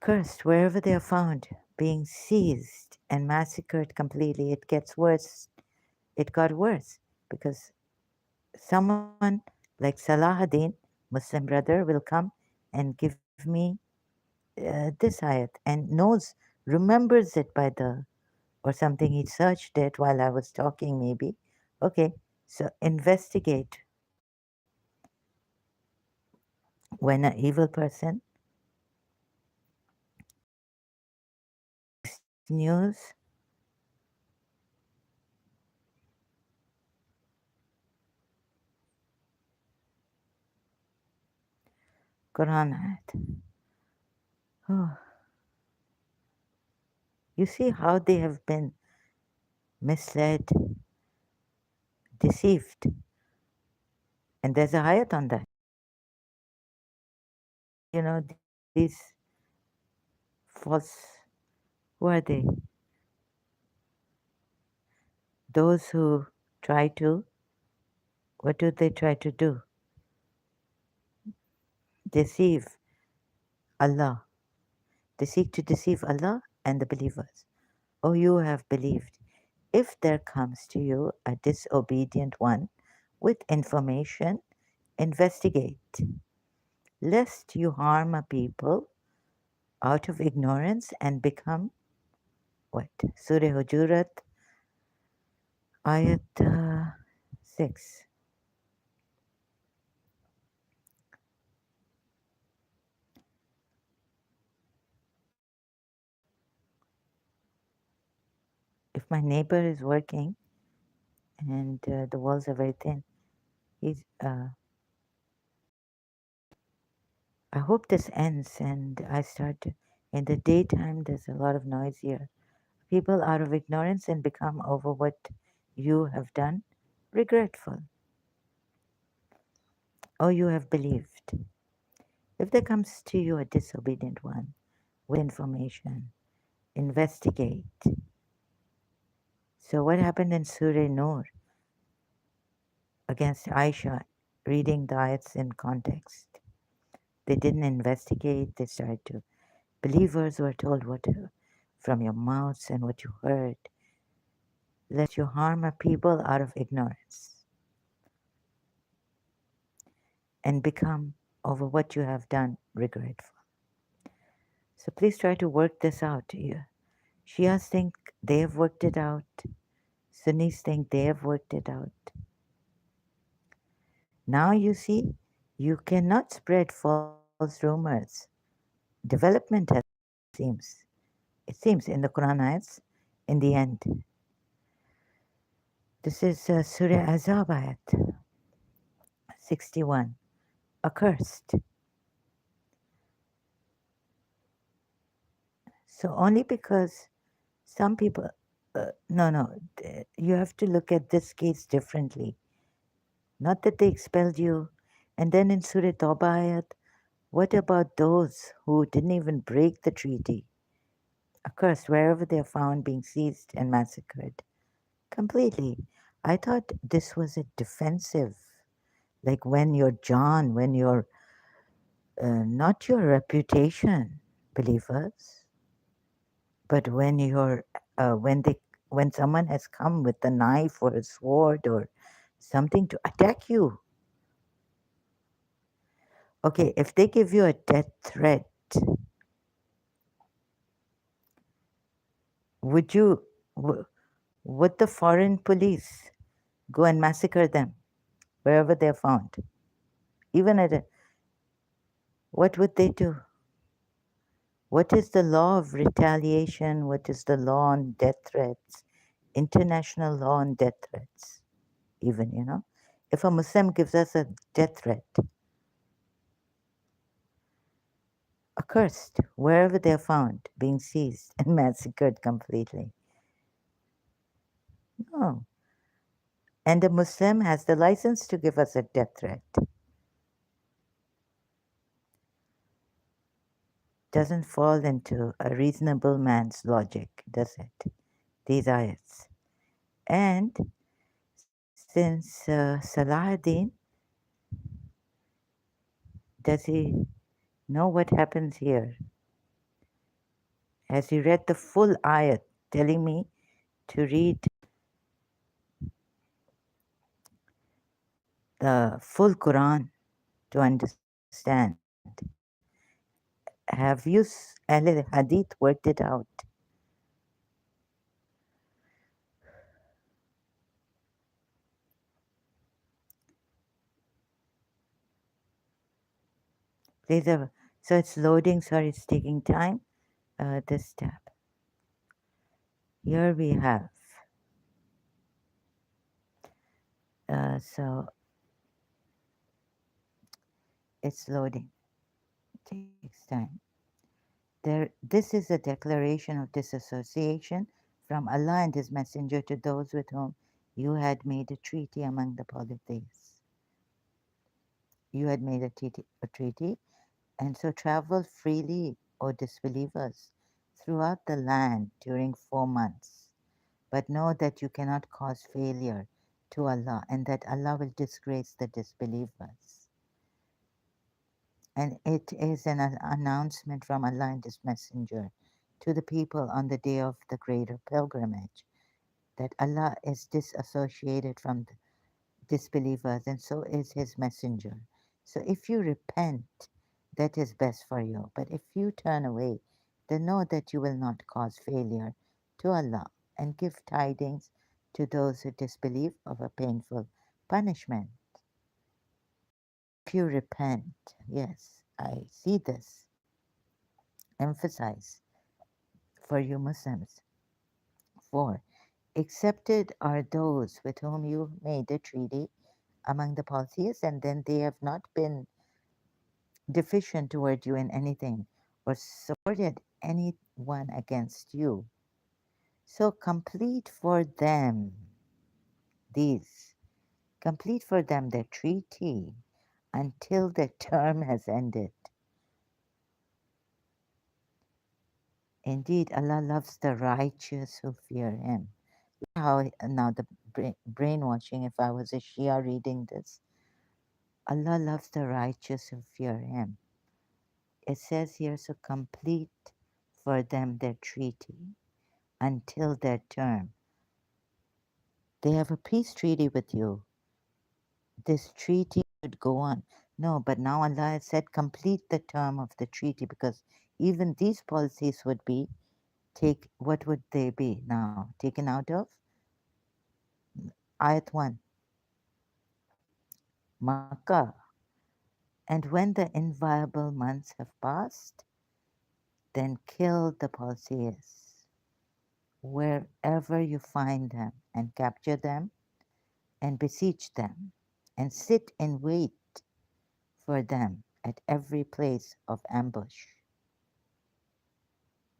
Cursed wherever they are found, being seized and massacred completely. It gets worse. It got worse because someone like Salahuddin, Muslim brother, will come and give me this ayat and knows, remembers it by the or something he searched it while I was talking, maybe. Okay, so investigate when an evil person breaks news, Quran ayat. Oh, you see how they have been misled, deceived. And there's a ayat on that. These false, who are they? Those who try to, what do they try to do? Deceive Allah. They seek to deceive Allah and the believers. Oh, you have believed. If there comes to you a disobedient one with information, investigate, lest you harm a people out of ignorance and become what? Surah Hujurat, ayat 6. If my neighbor is working and the walls are very thin, he's. I hope this ends and I start. In the daytime, there's a lot of noise here. People out of ignorance and become over what you have done regretful. Oh, you have believed. If there comes to you a disobedient one with information, investigate. So, what happened in Surah Nur against Aisha, reading the ayats in context? They didn't investigate, they started to. Believers were told what from your mouths and what you heard, lest you harm a people out of ignorance and become over what you have done regretful. So please try to work this out. Shias think they have worked it out. Sunnis think they have worked it out. Now you see, you cannot spread false rumors. Development has seems. It seems in the Quran ayats in the end. This is Surah Azab ayat 61. Accursed. So only because some people, no, you have to look at this case differently. Not that they expelled you. And then in Surah Tawbah ayat, what about those who didn't even break the treaty? Accursed wherever they are found being seized and massacred. Completely. I thought this was a defensive, like when you're John, when you're not your reputation, believers, but when you're when someone has come with a knife or a sword or something to attack you. Okay, if they give you a death threat, would you would the foreign police go and massacre them wherever they're found? Even at a, what would they do? What is the law of retaliation? What is the law on death threats? International law on death threats, even, If a Muslim gives us a death threat, accursed wherever they're found, being seized and massacred completely. No. And a Muslim has the license to give us a death threat. Doesn't fall into a reasonable man's logic, does it? These ayats. And since Salahuddin, does he know what happens here? Has he read the full ayat telling me to read the full Quran to understand? Have you, Ahl Hadith, worked it out? There's a so it's loading. Sorry, it's taking time. This tab. Here we have. So it's loading. It takes time. This is a declaration of disassociation from Allah and His Messenger to those with whom you had made a treaty among the polytheists. You had made a treaty, and so travel freely, O disbelievers, throughout the land during 4 months. But know that you cannot cause failure to Allah and that Allah will disgrace the disbelievers. And it is an announcement from Allah and His Messenger to the people on the day of the greater pilgrimage that Allah is disassociated from the disbelievers, and so is His Messenger. So if you repent, that is best for you. But if you turn away, then know that you will not cause failure to Allah and give tidings to those who disbelieve of a painful punishment. If you repent, yes, I see this. Emphasize for you Muslims. 4. Accepted are those with whom you made a treaty among the polytheists, and then they have not been deficient toward you in anything or supported anyone against you. So these, complete for them their treaty until their term has ended. Indeed, Allah loves the righteous who fear Him. How now the brainwashing, if I was a Shia reading this, Allah loves the righteous who fear Him. It says here, so complete for them their treaty until their term. They have a peace treaty with you. This treaty would go on. No, but now Allah has said complete the term of the treaty because even these policies would be what would they be now? Taken out of Ayat 1, Makkah. And when the inviolable months have passed, then kill the polytheists wherever you find them and capture them and besiege them and sit in wait for them at every place of ambush.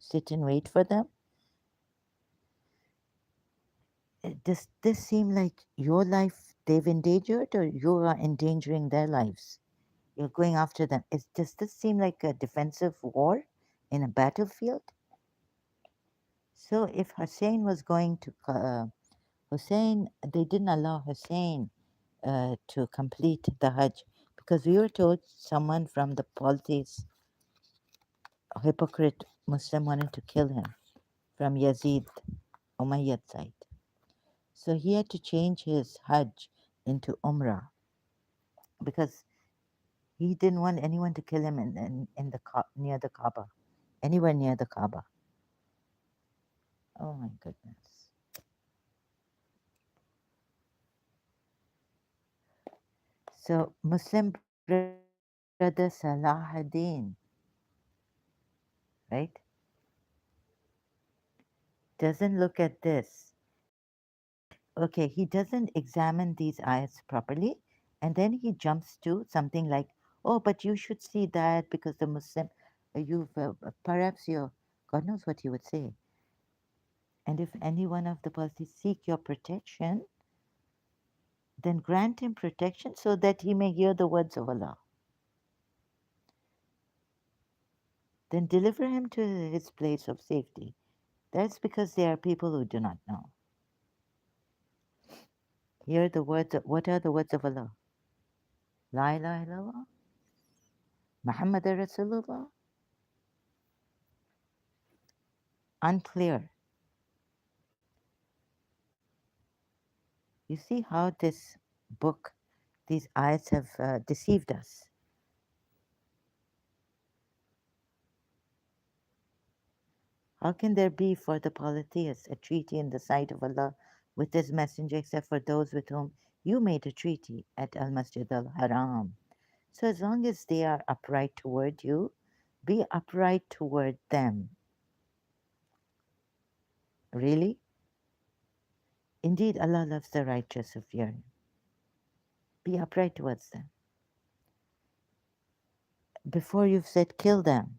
Sit and wait for them? Does this seem like your life they've endangered or you are endangering their lives? You're going after them. Does this seem like a defensive war in a battlefield? So if Hussein was going to, they didn't allow Hussein to complete the Hajj because we were told someone from the polytheist, hypocrite Muslim wanted to kill him from Yazid, Umayyad side. So he had to change his Hajj into Umrah because he didn't want anyone to kill him in the near the Kaaba, anywhere near the Kaaba. Oh my goodness. So Muslim brother Salahuddin, right, doesn't look at this. Okay, he doesn't examine these ayats properly, and then he jumps to something like, "Oh, but you should see that because the Muslim, perhaps your God knows what he would say. And if any one of the parties seek your protection, then grant him protection so that he may hear the words of Allah. Then deliver him to his place of safety." That's because there are people who do not know. Hear the words. What are the words of Allah? La ilaha illallah, Muhammad Rasulullah. Unclear. You see how this book, these ayats have deceived us. How can there be for the polytheists a treaty in the sight of Allah with His Messenger except for those with whom you made a treaty at Al Masjid al Haram? So as long as they are upright toward you, be upright toward them. Really? Indeed, Allah loves the righteous who fear Him. Be upright towards them. Before you've said kill them,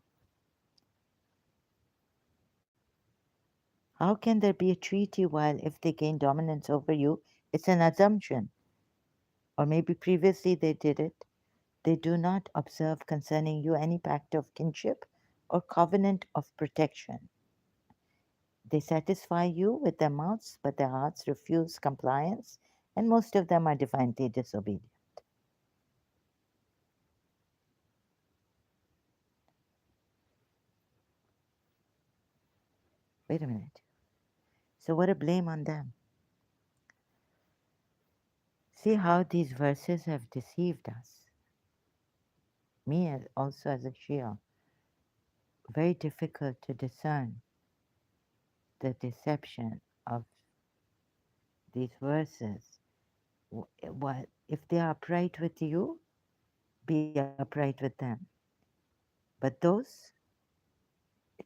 how can there be a treaty while if they gain dominance over you, it's an assumption? Or maybe previously they did it. They do not observe concerning you any pact of kinship or covenant of protection. They satisfy you with their mouths, but their hearts refuse compliance, and most of them are divinely disobedient. Wait a minute. So, what a blame on them. See how these verses have deceived us. Me, also as a Shia, very difficult to discern the deception of these verses. What if they are upright with you? Be upright with them. But those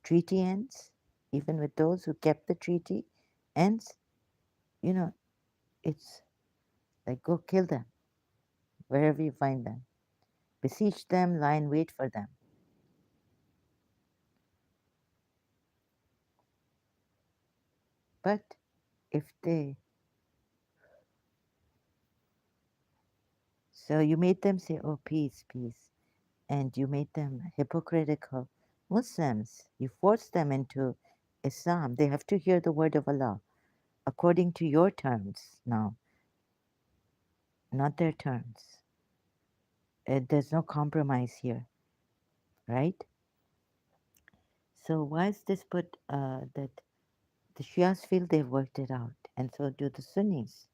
treaty ends, even with those who kept the treaty ends, you know, it's like go kill them wherever you find them. Besiege them, lie in wait for them. But if they, so you made them say, oh, peace, peace, and you made them hypocritical Muslims. You forced them into Islam. They have to hear the word of Allah according to your terms now, not their terms. There's no compromise here, right? So why is this put that the Shias feel they've worked it out, and so do the Sunnis?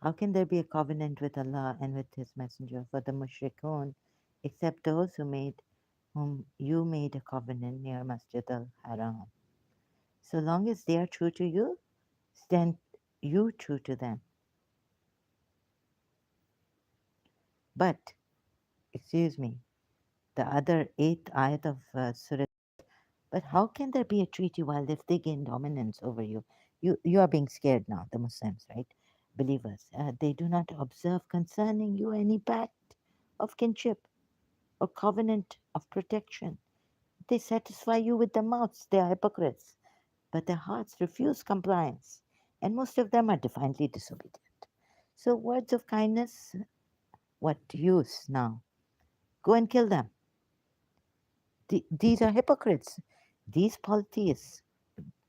How can there be a covenant with Allah and with His Messenger for the mushrikun, except those whom you made a covenant near Masjid al-Haram? So long as they are true to you, stand you true to them. But, excuse me, the other eighth ayat of Surah. But how can there be a treaty while if they gain dominance over you? You are being scared now, the Muslims, right? Believers. They do not observe concerning you any pact of kinship or covenant of protection. They satisfy you with their mouths. They are hypocrites, but their hearts refuse compliance, and most of them are divinely disobedient. So, words of kindness, what use now? Go and kill them. These are hypocrites. These polytheists,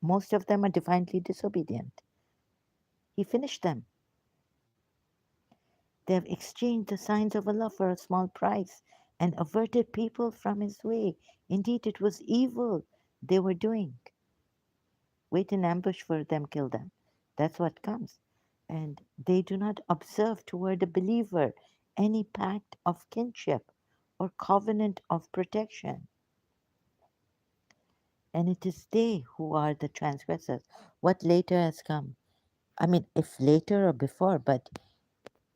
most of them are divinely disobedient. He finished them. They have exchanged the signs of Allah for a small price and averted people from His way. Indeed, it was evil they were doing. Wait in ambush for them, kill them. That's what comes. And they do not observe toward a believer any pact of kinship or covenant of protection. And it is they who are the transgressors. What later has come? I mean, if later or before, but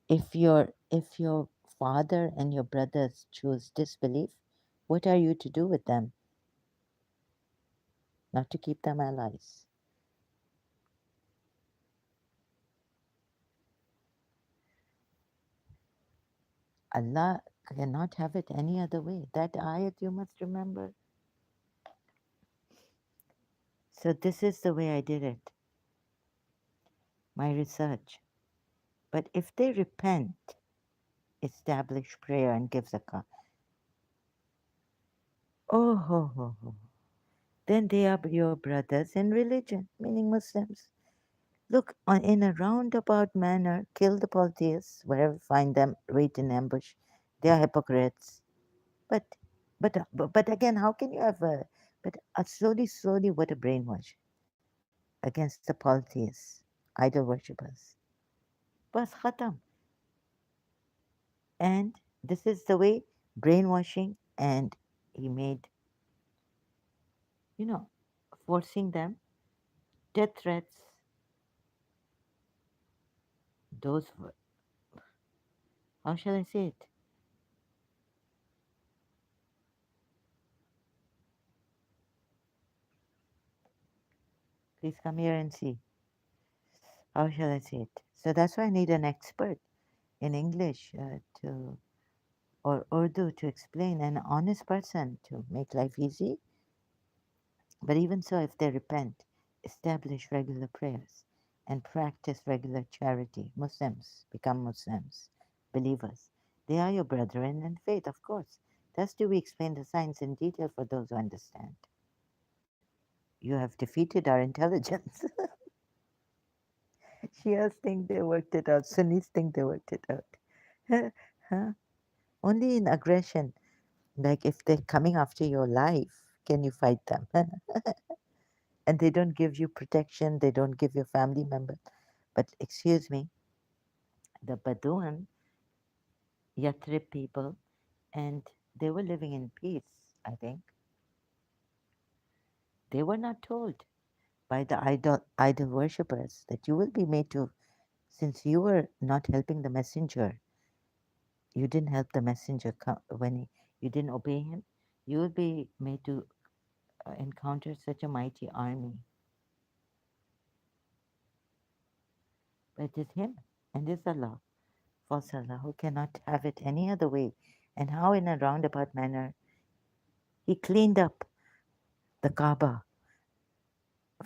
if your father and your brothers choose disbelief, what are you to do with them? Not to keep them allies. Allah cannot have it any other way. That ayat you must remember. So this is the way I did it, my research. But if they repent, establish prayer and give zakah, oh ho ho ho, then they are your brothers in religion, meaning Muslims. Look, in a roundabout manner, kill the polytheists wherever you find them, wait in ambush. They are hypocrites. But, but again, how can you have a, but slowly, slowly, what a brainwash against the polytheists, idol worshippers. Bas khatam. And this is the way brainwashing, and he made, you know, forcing them, death threats, those, how shall I say it? Please come here and see. How shall I say it? So that's why I need an expert in English to or Urdu to explain, an honest person to make life easy. But even so, if they repent, establish regular prayers, and practice regular charity, Muslims become Muslims, believers. They are your brethren in faith, of course. Thus do we explain the signs in detail for those who understand. You have defeated our intelligence. Shias think they worked it out. Sunnis think they worked it out. Huh? Only in aggression, like if they're coming after your life, can you fight them? And they don't give you protection, they don't give your family members. But excuse me, the Bedouin, Yathrib people, and they were living in peace, I think. They were not told by the idol worshippers that you will be made to, since you were not helping the messenger, you didn't help the messenger when you didn't obey him, you will be made to encounter such a mighty army. But it is him and his Allah, false Allah, who cannot have it any other way. And how, in a roundabout manner, he cleaned up the Kaaba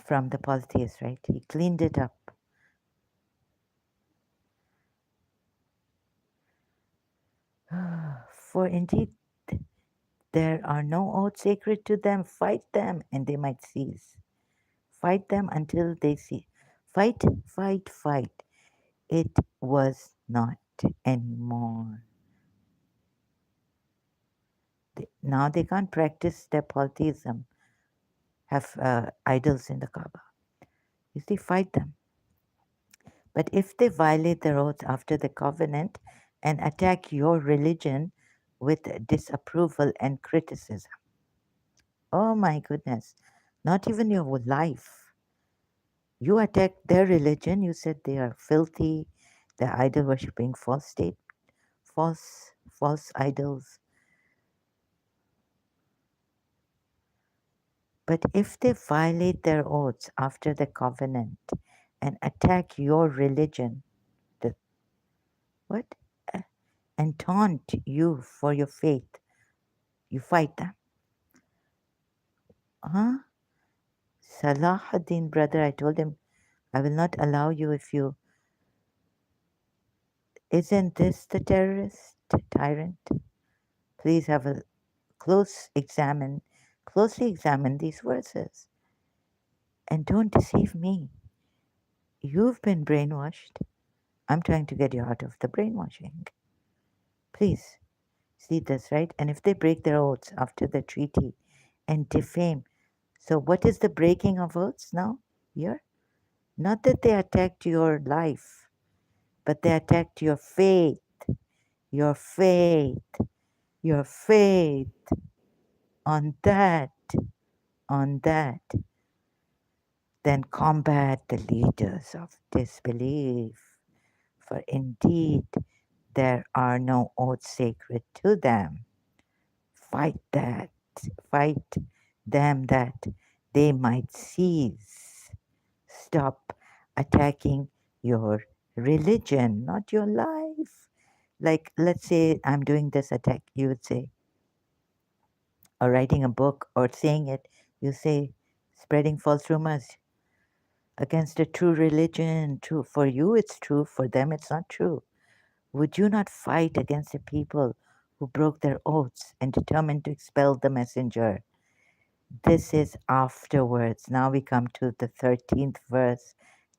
from the polytheists, right? He cleaned it up. For indeed there are no oaths sacred to them. Fight them, and they might cease. Fight them until they cease. Fight, fight, fight. It was not anymore. Now they can't practice their polytheism, have idols in the Kaaba. You see, fight them. But if they violate their oaths after the covenant and attack your religion with disapproval and criticism, oh my goodness, not even your life. You attacked their religion, you said they are filthy, they're idol worshipping, false idols. But if they violate their oaths after the covenant and attack your religion, the what? Uh, And taunt you for your faith, you fight them. Huh? Salahuddin, brother, I told him, I will not allow you if you. Isn't this the terrorist, tyrant? Please have a closely examine these verses. And don't deceive me. You've been brainwashed. I'm trying to get you out of the brainwashing. Please see this, right? And if they break their oaths after the treaty and defame, so what is the breaking of oaths now here? Not that they attacked your life, but they attacked your faith, your faith, your faith. On that, on that, then combat the leaders of disbelief. For indeed there are no oaths sacred to them. Fight that, fight them that they might cease. Stop attacking your religion, not your life. Like, let's say I'm doing this attack, you would say, or writing a book or saying it, you say, spreading false rumors against a true religion. True. For you, it's true. For them, it's not true. Would you not fight against the people who broke their oaths and determined to expel the messenger? This is afterwards. Now we come to the 13th verse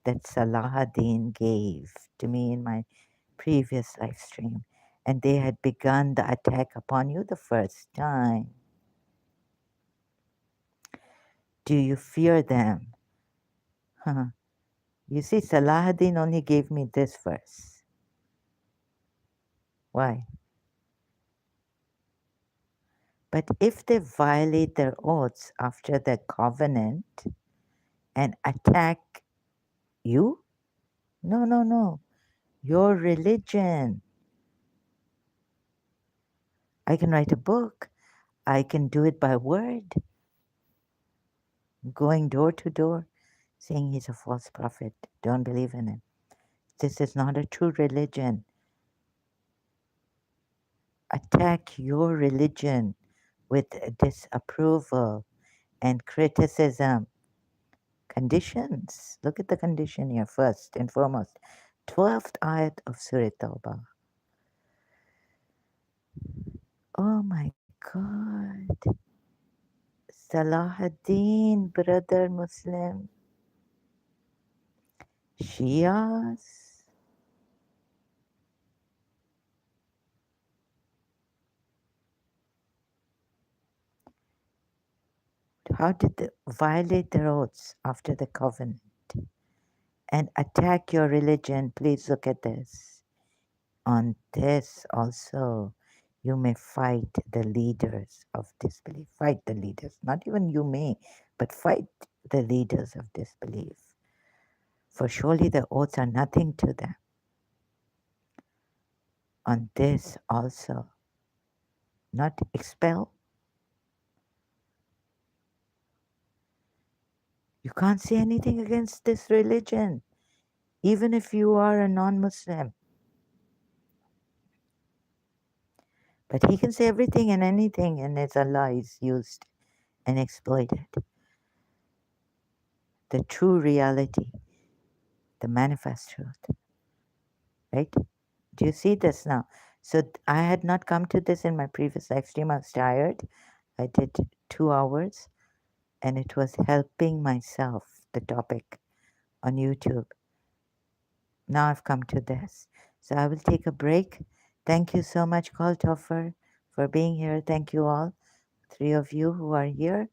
that Salahuddin gave to me in my previous live stream. And they had begun the attack upon you the first time. Do you fear them? Huh. You see, Salahuddin only gave me this verse. Why? But if they violate their oaths after the covenant and attack you, no, no, no, your religion. I can write a book. I can do it by word, going door to door, saying he's a false prophet. Don't believe in him. This is not a true religion. Attack your religion with disapproval and criticism. Conditions. Look at the condition here first and foremost. 12th ayat of Surah Tawbah. Oh my God. Salahuddin, brother Muslim. Shias. How did they violate their oaths after the covenant and attack your religion? Please look at this. On this also, you may fight the leaders of disbelief. Fight the leaders. Not even you may, but fight the leaders of disbelief. For surely the oaths are nothing to them. On this also, not expel. You can't say anything against this religion, even if you are a non Muslim. But he can say everything and anything, and it's a lie is used and exploited. The true reality, the manifest truth, right? Do you see this now? So I had not come to this in my previous live stream. I was tired. I did 2 hours, and it was helping myself, the topic on YouTube. Now I've come to this. So I will take a break. Thank you so much, Kaltoffer, for being here. Thank you all, three of you who are here.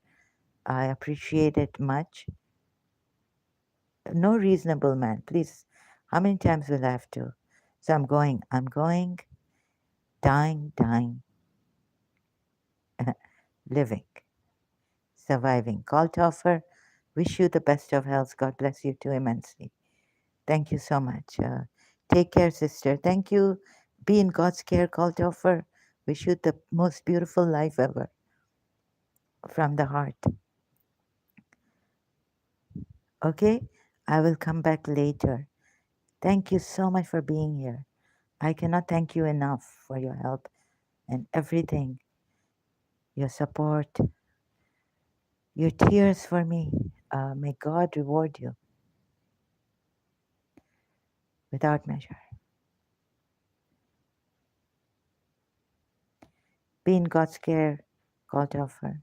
I appreciate it much. No reasonable man, please. How many times will I have to? So I'm going, dying, living, surviving. Kaltoffer, wish you the best of health. God bless you too immensely. Thank you so much. Take care, sister. Thank you. Be in God's care, Kaltoffer. Wish you the most beautiful life ever from the heart. Okay? I will come back later. Thank you so much for being here. I cannot thank you enough for your help and everything, your support, your tears for me. May God reward you without measure. Be in God's care, Kaltoffer.